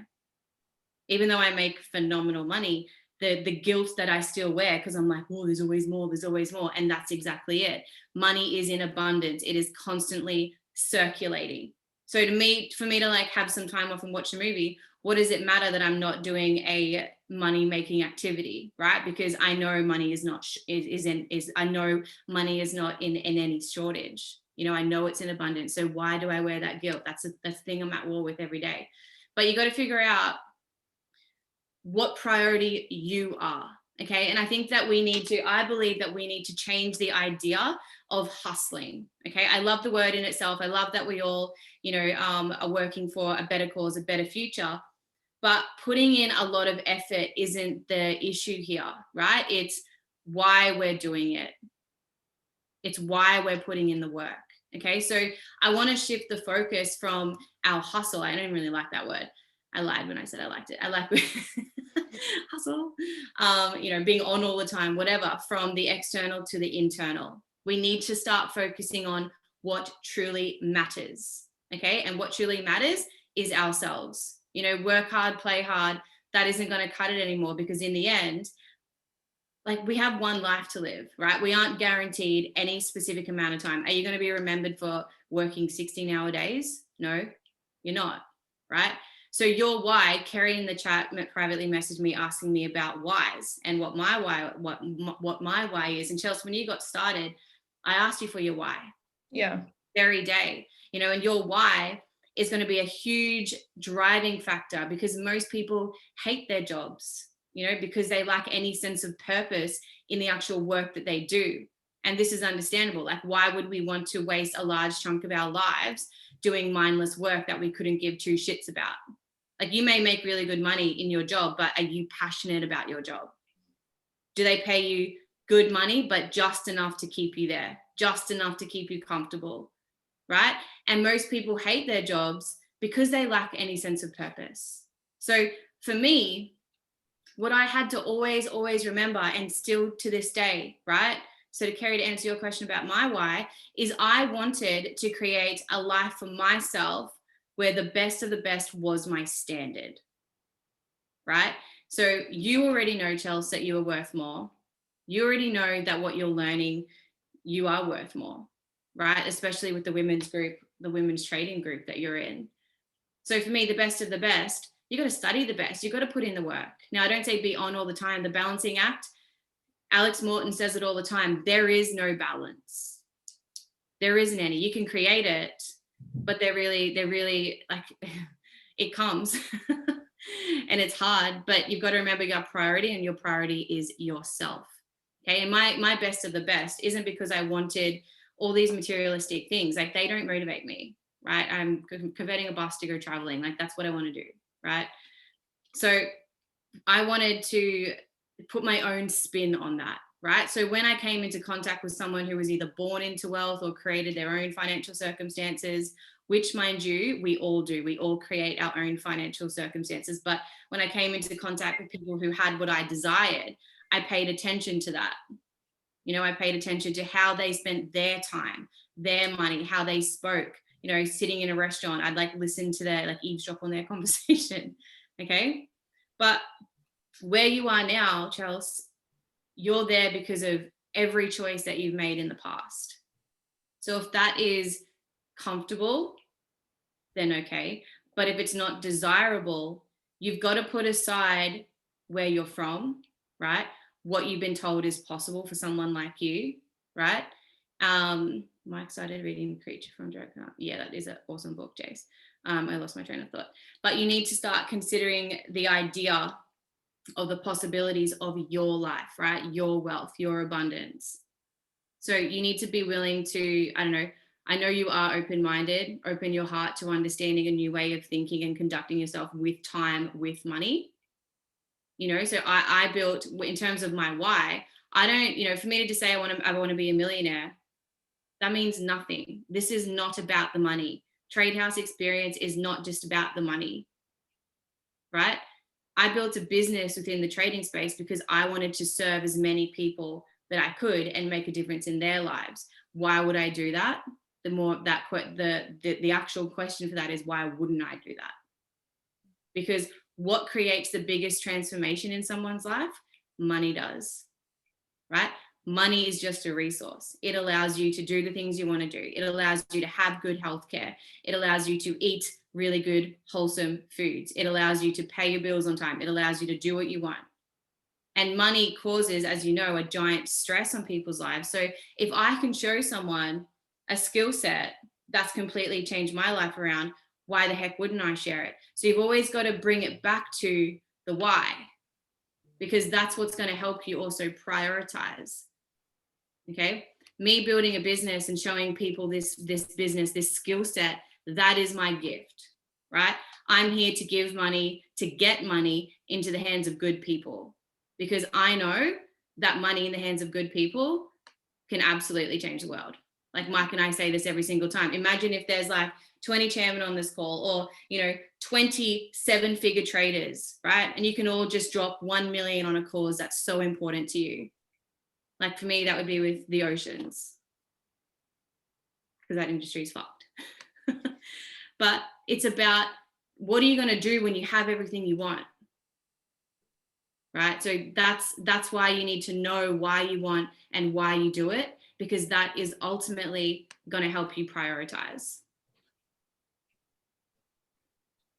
even though I make phenomenal money, the guilt that I still wear, because I'm like, oh, there's always more. And that's exactly it. Money is in abundance. It is constantly circulating. So for me to like have some time off and watch a movie, what does it matter that I'm not doing a money making activity, right? Because I know money is not I know money is not in any shortage. I know it's in abundance. So why do I wear that guilt? That's the thing I'm at war with every day. But you got to figure out what priority you are. Okay. And I think that I believe that we need to change the idea of hustling. Okay. I love the word in itself. I love that we all, are working for a better cause, a better future, but putting in a lot of effort isn't the issue here, right? It's why we're doing it. It's why we're putting in the work. Okay. So I want to shift the focus from our hustle. I don't really like that word. I lied when I said I liked it. I like hustle, being on all the time, whatever, from the external to the internal. We need to start focusing on what truly matters. Okay. And what truly matters is ourselves. Work hard, play hard. That isn't going to cut it anymore, because in the end, like, we have one life to live, right? We aren't guaranteed any specific amount of time. Are you going to be remembered for working 16-hour days? No, you're not, right? So your why, Kerry in the chat privately messaged me asking me about whys and what my why is. And Chelsea, when you got started, I asked you for your why. Yeah. Very day, and your why is going to be a huge driving factor, because most people hate their jobs, because they lack any sense of purpose in the actual work that they do. And this is understandable. Like, why would we want to waste a large chunk of our lives doing mindless work that we couldn't give two shits about? Like, you may make really good money in your job, but are you passionate about your job? Do they pay you good money, but just enough to keep you there, just enough to keep you comfortable, right? And most people hate their jobs because they lack any sense of purpose. So for me, what I had to always remember, and still to this day, right? So to Kerry, to answer your question about my why, is I wanted to create a life for myself where the best of the best was my standard, right? So you already know, Chelsea, that you are worth more. You already know that what you're learning, you are worth more, right? Especially with the women's group, the women's trading group that you're in. So for me, the best of the best, you got to study the best. You got to put in the work. Now, I don't say be on all the time. The balancing act, Alex Morton says it all the time. There is no balance. There isn't any. You can create it, but they're really like, it comes and it's hard, but you've got to remember your priority, and your priority is yourself. Okay. And my best of the best isn't because I wanted all these materialistic things. Like, they don't motivate me, right? I'm converting a bus to go traveling. Like, that's what I want to do. Right. So I wanted to put my own spin on that. Right. So when I came into contact with someone who was either born into wealth or created their own financial circumstances, which, mind you, we all do. We all create our own financial circumstances. But when I came into contact with people who had what I desired, I paid attention to that. I paid attention to how they spent their time, their money, how they spoke. Sitting in a restaurant, I'd like listen to their, like, eavesdrop on their conversation. Okay. But where you are now, Chelsea, you're there because of every choice that you've made in the past. So if that is comfortable, then okay. But if it's not desirable, you've got to put aside where you're from, right? What you've been told is possible for someone like you, right? Mike started reading Creature from Joker. Yeah, that is an awesome book, Jace. I lost my train of thought. But you need to start considering the idea of the possibilities of your life, right? Your wealth, your abundance. So you need to be willing to, I know you are open-minded, open your heart to understanding a new way of thinking and conducting yourself with time, with money. So I built, in terms of my why, I don't, for me to just say I want to be a millionaire, that means nothing. This is not about the money. Trade House Experience is not just about the money, right? I built a business within the trading space because I wanted to serve as many people that I could and make a difference in their lives. Why would I do that? The actual question for that is, why wouldn't I do that? Because what creates the biggest transformation in someone's life? Money does, right? Money is just a resource. It allows you to do the things you want to do. It allows you to have good healthcare. It allows you to eat really good, wholesome foods. It allows you to pay your bills on time. It allows you to do what you want. And money causes, as you know, a giant stress on people's lives. So if I can show someone a skill set that's completely changed my life around, why the heck wouldn't I share it? So you've always got to bring it back to the why, because that's what's going to help you also prioritize. Okay. Me building a business and showing people this business, this skill set, that is my gift, right? I'm here to give money, to get money into the hands of good people, because I know that money in the hands of good people can absolutely change the world. Like Mike and I say this every single time. Imagine if there's like 20 chairmen on this call, or 20 7-figure traders, right? And you can all just drop 1 million on a cause that's so important to you. Like for me, that would be with the oceans, because that industry is fucked. But it's about, what are you going to do when you have everything you want? Right? So that's why you need to know why you want and why you do it, because that is ultimately going to help you prioritize.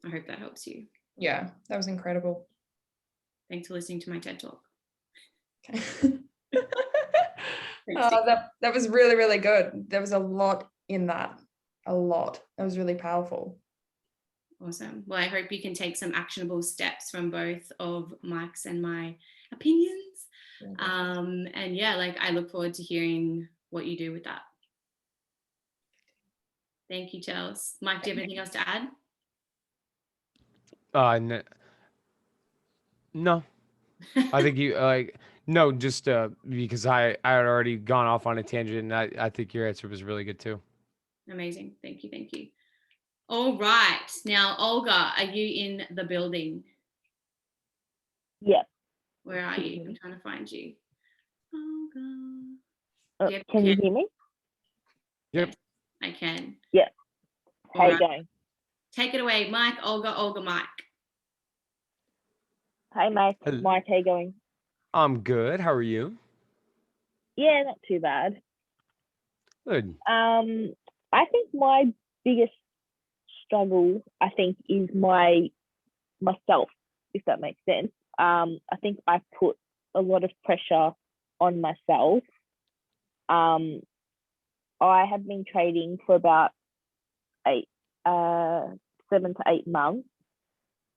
I hope that helps you. Yeah, that was incredible. Thanks for listening to my TED Talk. Okay. That was really, really good. There was a lot in that. A lot. That was really powerful. Awesome. Well, I hope you can take some actionable steps from both of Mike's and my opinions. And yeah, like I look forward to hearing what you do with that. Thank you, Chelsea. Mike, do you have anything else to add? No. I think you no, just because I had already gone off on a tangent, and I think your answer was really good too. Amazing. Thank you. All right. Now, Olga, are you in the building? Yeah. Where are you? I'm trying to find you. Olga. Can you hear me? Yep. Yes, I can. Yeah. How All you right. going? Take it away, Mike. Olga, Mike. Hi, Mike. Hello. Mike, how you going? I'm good. How are you? Yeah, not too bad. Good. I think my biggest struggle, is myself, if that makes sense. I think I put a lot of pressure on myself. I have been trading for about 7 to 8 months,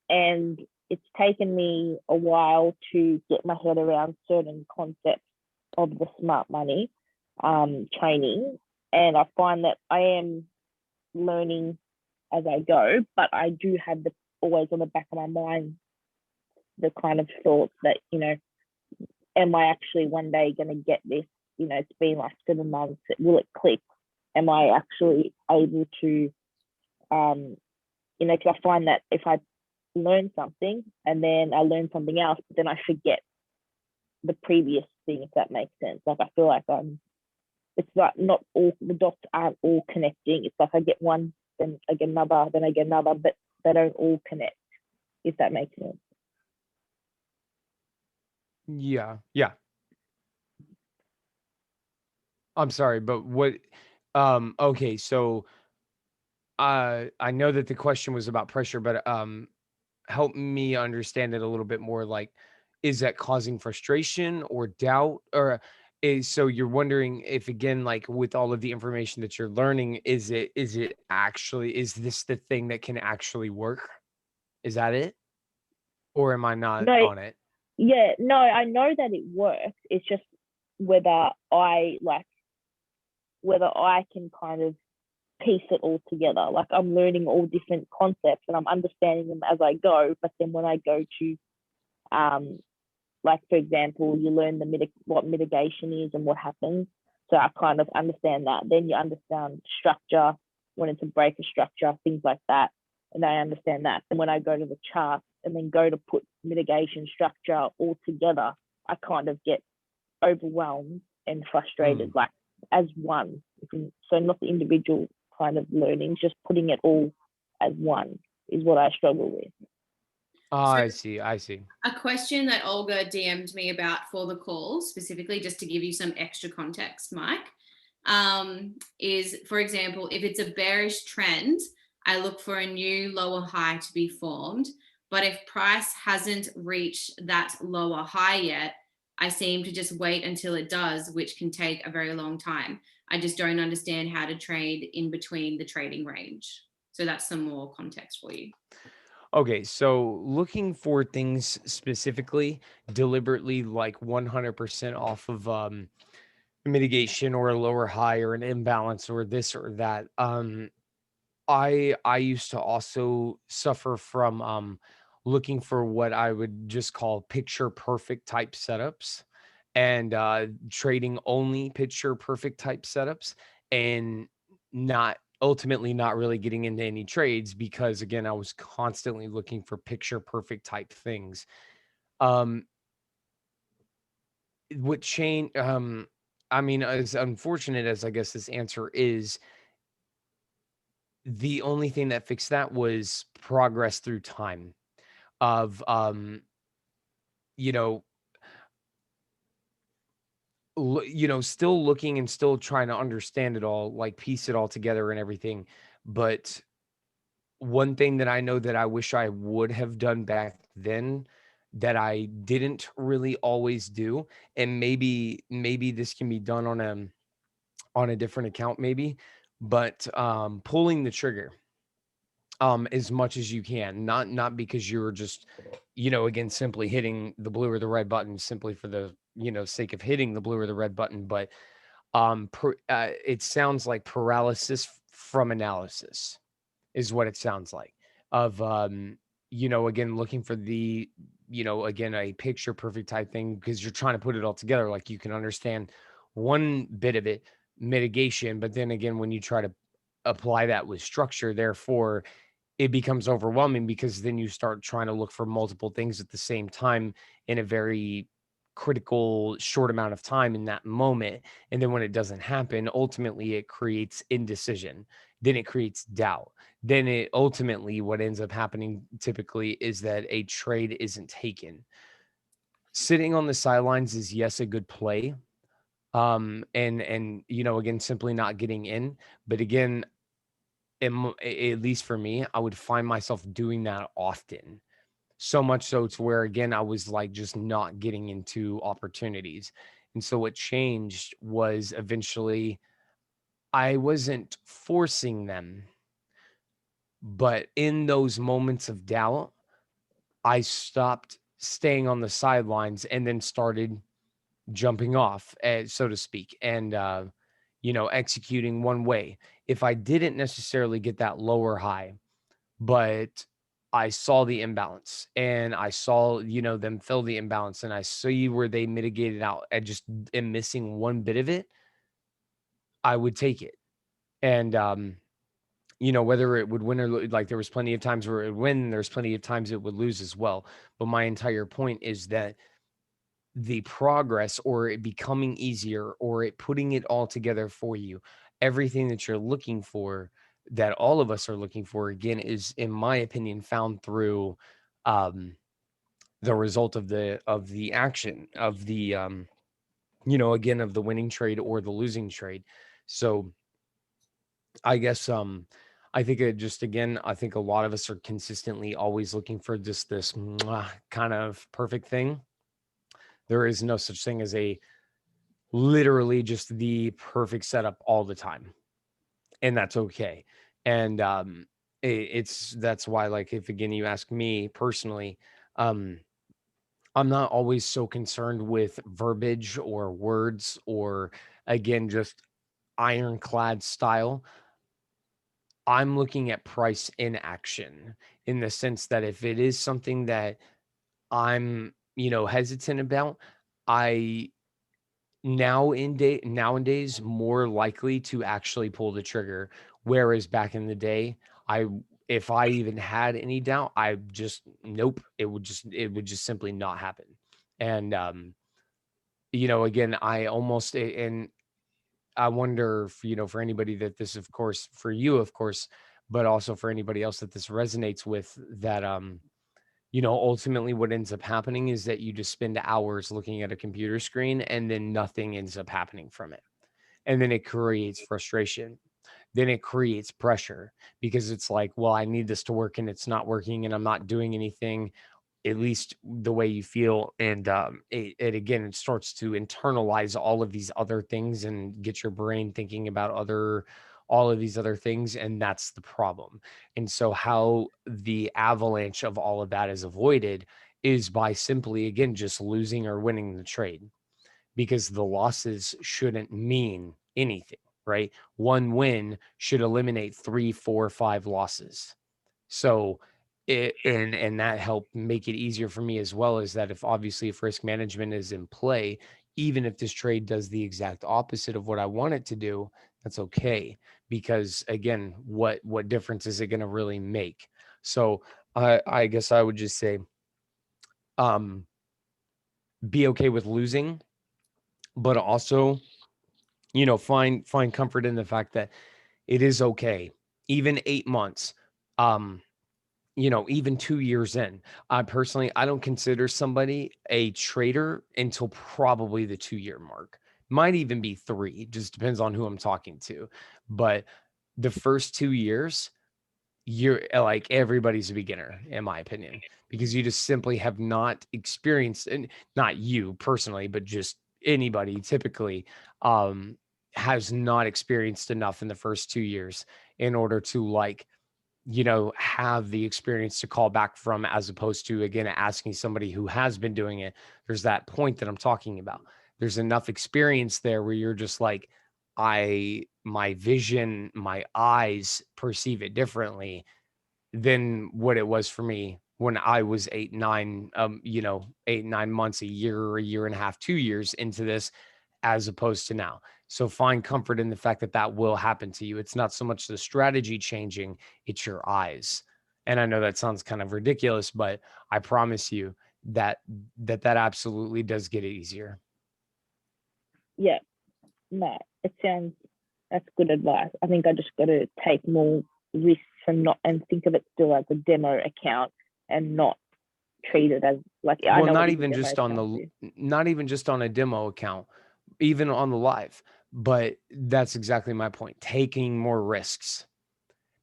and it's taken me a while to get my head around certain concepts of the smart money training. And I find that I am learning as I go, but I do have always on the back of my mind the kind of thoughts that, am I actually one day going to get this? It's been like 7 months. Will it click? Am I actually able to You know, because I find that if I learn something and then I learn something else, but then I forget the previous thing, if that makes sense. Like I feel like it's like not all the dots aren't all connecting. It's like I get one, then I get another, then I get another, but they don't all connect, if that makes sense. Yeah. Yeah. I'm sorry, but what okay, so I know that the question was about pressure, but help me understand it a little bit more. Like, is that causing frustration or doubt? Or is so you're wondering if again, like with all of the information that you're learning, is it actually is this the thing that can actually work? Is that it? Or am I not No, on it? yeah, no, I know that it works. It's just whether I like whether I can kind of piece it all together. Like I'm learning all different concepts and I'm understanding them as I go. But then when I go to, like for example, you learn what mitigation is and what happens. So I kind of understand that. Then you understand structure, when to break a structure, things like that. And I understand that. And when I go to the chart and then go to put mitigation structure all together, I kind of get overwhelmed and frustrated, Mm. like as one. So not the individual kind of learning, just putting it all as one is what I struggle with. Ah, So I see. I see. a question that Olga DM'd me about for the call, specifically, just to give you some extra context, Mike, is, for example, if it's a bearish trend, I look for a new lower high to be formed. But if price hasn't reached that lower high yet, I seem to just wait until it does, which can take a very long time. I just don't understand how to trade in between the trading range. So that's some more context for you. Okay, so looking for things specifically, deliberately, like 100% off of mitigation or a lower high or an imbalance or this or that. I used to also suffer from looking for what I would just call picture perfect type setups and trading only picture perfect type setups and not ultimately not really getting into any trades because again I was constantly looking for picture perfect type things. Um what change I mean, as unfortunate as I guess this answer is, the only thing that fixed that was progress through time of you know still looking and still trying to understand it all, like piece it all together and everything. But one thing that I know that I wish I would have done back then that I didn't really always do, and maybe this can be done on a different account maybe, but pulling the trigger as much as you can, not because you're just again simply hitting the blue or the red button simply for the sake of hitting the blue or the red button, but it sounds like paralysis from analysis is what it sounds like of again looking for the again a picture perfect type thing because you're trying to put it all together, like you can understand one bit of it, mitigation, but then again when you try to apply that with structure, therefore it becomes overwhelming because then you start trying to look for multiple things at the same time in a very critical short amount of time in that moment. And then when it doesn't happen, ultimately it creates indecision. Then it creates doubt. Then it ultimately what ends up happening typically is that a trade isn't taken. Sitting on the sidelines is yes a good play. And again simply not getting in. But again, at least for me, I would find myself doing that often. So much so to where, again, I was like just not getting into opportunities. And so what changed was eventually I wasn't forcing them, but in those moments of doubt, I stopped staying on the sidelines and then started jumping off, so to speak, and executing one way. If I didn't necessarily get that lower high, but I saw the imbalance and I saw, them fill the imbalance and I see where they mitigated out. I just am missing one bit of it. I would take it. And whether it would win or like there was plenty of times where it would win, there's plenty of times it would lose as well. But my entire point is that the progress or it becoming easier or it putting it all together for you, everything that you're looking for, that all of us are looking for, again, is, in my opinion, found through um, the result of the action of the again, of the winning trade or the losing trade. So I guess I think it just, again, I think a lot of us are consistently always looking for just this kind of perfect thing. There is no such thing as a literally just the perfect setup all the time, and that's okay. And that's why, like, if again you ask me personally, um I'm not always so concerned with verbiage or words or, again, just ironclad style. I'm looking at price in action, in the sense that if it is something that I'm, hesitant about, I nowadays more likely to actually pull the trigger. Whereas back in the day, I if I even had any doubt, I just nope, it would just simply not happen. And again, and I wonder if, for anybody that this, of course, for you, of course, but also for anybody else that this resonates with, that ultimately what ends up happening is that you just spend hours looking at a computer screen and then nothing ends up happening from it. And then it creates frustration. Then it creates pressure because it's like, well, I need this to work and it's not working and I'm not doing anything, at least the way you feel. And it again, it starts to internalize all of these other things and get your brain thinking about all of these other things. And that's the problem. And so how the avalanche of all of that is avoided is by simply, again, just losing or winning the trade, because the losses shouldn't mean anything, right? One win should eliminate 3, 4, 5 losses. So and that helped make it easier for me as well, is that if risk management is in play, even if this trade does the exact opposite of what I want it to do, that's okay. Because again, what difference is it going to really make? So I guess I would just say, um, be okay with losing, but also, find comfort in the fact that it is okay. Even 8 months, um, even 2 years in. I don't consider somebody a trader until probably the 2-year mark. Might even be 3, just depends on who I'm talking to. But the first 2 years, you're like, everybody's a beginner, in my opinion, because you just simply have not experienced, and not you personally, but just anybody typically has not experienced enough in the first 2 years in order to, like, have the experience to call back from, as opposed to, again, asking somebody who has been doing it. There's that point that I'm talking about. There's enough experience there where you're just like, my vision, my eyes perceive it differently than what it was for me when I was 8, 9 months, a year, or a year and a half, 2 years into this, as opposed to now. So find comfort in the fact that that will happen to you. It's not so much the strategy changing, it's your eyes. And I know that sounds kind of ridiculous, but I promise you that absolutely does get easier. Yeah, no, it sounds, that's good advice. I think I just got to take more risks and think of it still as a demo account and not treat it as like, I Well, know not what even demo just on account is. not even just on a demo account, even on the live. But that's exactly my point. Taking more risks,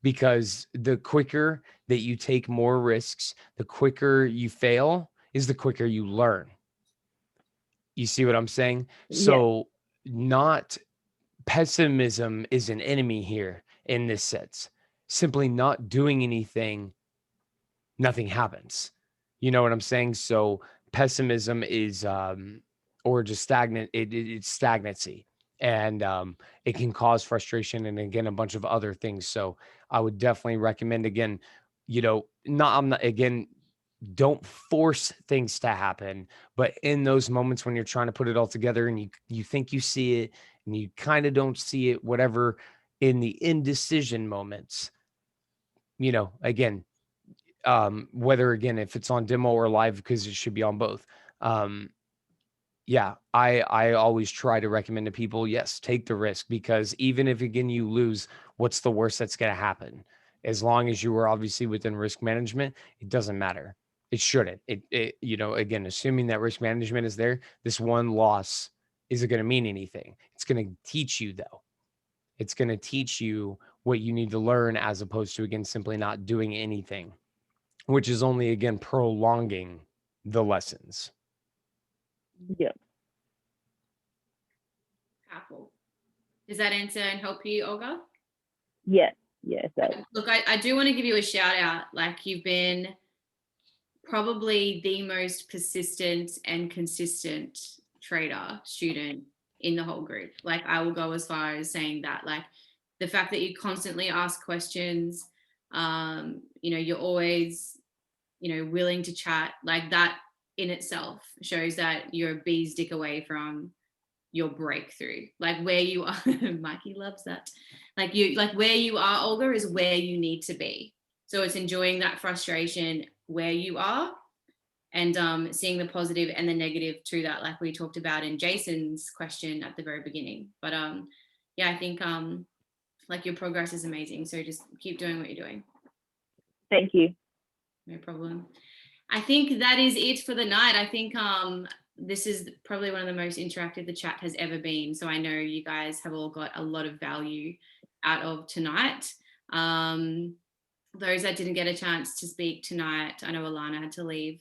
because the quicker that you take more risks, the quicker you fail is the quicker you learn. You see what I'm saying? Yeah, So, not pessimism is an enemy here in this sense. Simply not doing anything, nothing happens. You know what I'm saying? So pessimism is or just stagnant, it's stagnancy. And it can cause frustration and, again, a bunch of other things. So I would definitely recommend, again, I'm not, again, don't force things to happen, but in those moments when you're trying to put it all together and you think you see it and you kind of don't see it, whatever, in the indecision moments, you know, again, whether again, if it's on demo or live, because it should be on both. Yeah, I always try to recommend to people, yes, take the risk, because even if again you lose, what's the worst that's going to happen? As long as you were obviously within risk management, it doesn't matter. It shouldn't. You know, again, assuming that risk management is there, this one loss isn't going to mean anything. It's going to teach you though. It's going to teach you what you need to learn, as opposed to again simply not doing anything, which is only again prolonging the lessons. Yeah. Powerful. Does that answer and help you, Olga? Yes. Yes. Look, I do want to give you a shout out. Like, you've been probably the most persistent and consistent trader student in the whole group. Like, I will go as far as saying that. Like, the fact that you constantly ask questions, you know, you're always, you know, willing to chat, like that in itself shows that you're a bee's dick away from your breakthrough. Like, where you are, Mikey loves that. Like, where you are, Olga, is where you need to be. So it's enjoying that frustration where you are, and seeing the positive and the negative to that, like we talked about in Jason's question at the very beginning. But yeah, I think like, your progress is amazing. So just keep doing what you're doing. Thank you. No problem. I think that is it for the night. I think this is probably one of the most interactive the chat has ever been. So I know you guys have all got a lot of value out of tonight. Those that didn't get a chance to speak tonight, I know Alana had to leave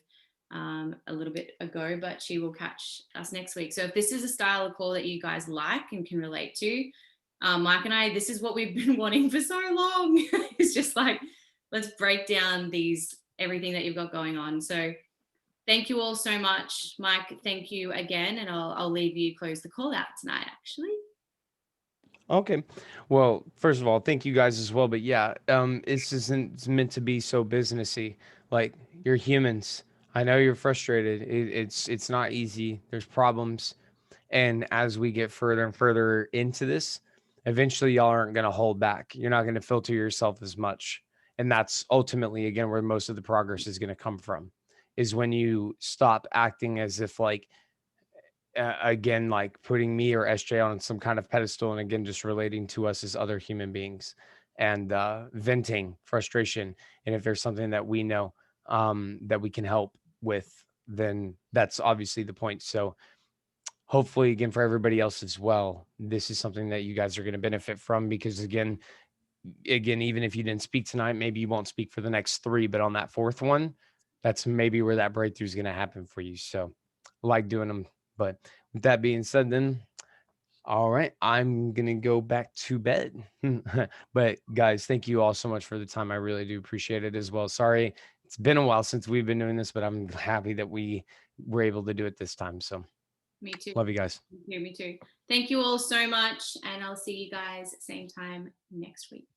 a little bit ago, but she will catch us next week. So if this is a style of call that you guys like and can relate to, Mike and I, this is what we've been wanting for so long. It's just like, let's break down everything that you've got going on. So thank you all so much. Mike, thank you again. And I'll leave you close the call out tonight, actually. Okay. Well, first of all, thank you guys as well. But yeah, it's meant to be so businessy. Like, you're humans. I know you're frustrated. It's not easy. There's problems. And as we get further and further into this, eventually y'all aren't going to hold back. You're not going to filter yourself as much. And that's ultimately, again, where most of the progress is going to come from, is when you stop acting as if like, again, like putting me or SJ on some kind of pedestal, and again, just relating to us as other human beings, and venting frustration. And if there's something that we know that we can help with, then that's obviously the point. So hopefully, again, for everybody else as well, this is something that you guys are going to benefit from, because again, even if you didn't speak tonight, maybe you won't speak for the next 3, but on that 4th one, that's maybe where that breakthrough is going to happen for you. So I like doing them. But with that being said, then, all right, I'm going to go back to bed. But guys, thank you all so much for the time. I really do appreciate it as well. Sorry, it's been a while since we've been doing this, but I'm happy that we were able to do it this time. So Me too. love you guys. Me too. Thank you all so much. And I'll see you guys same time next week.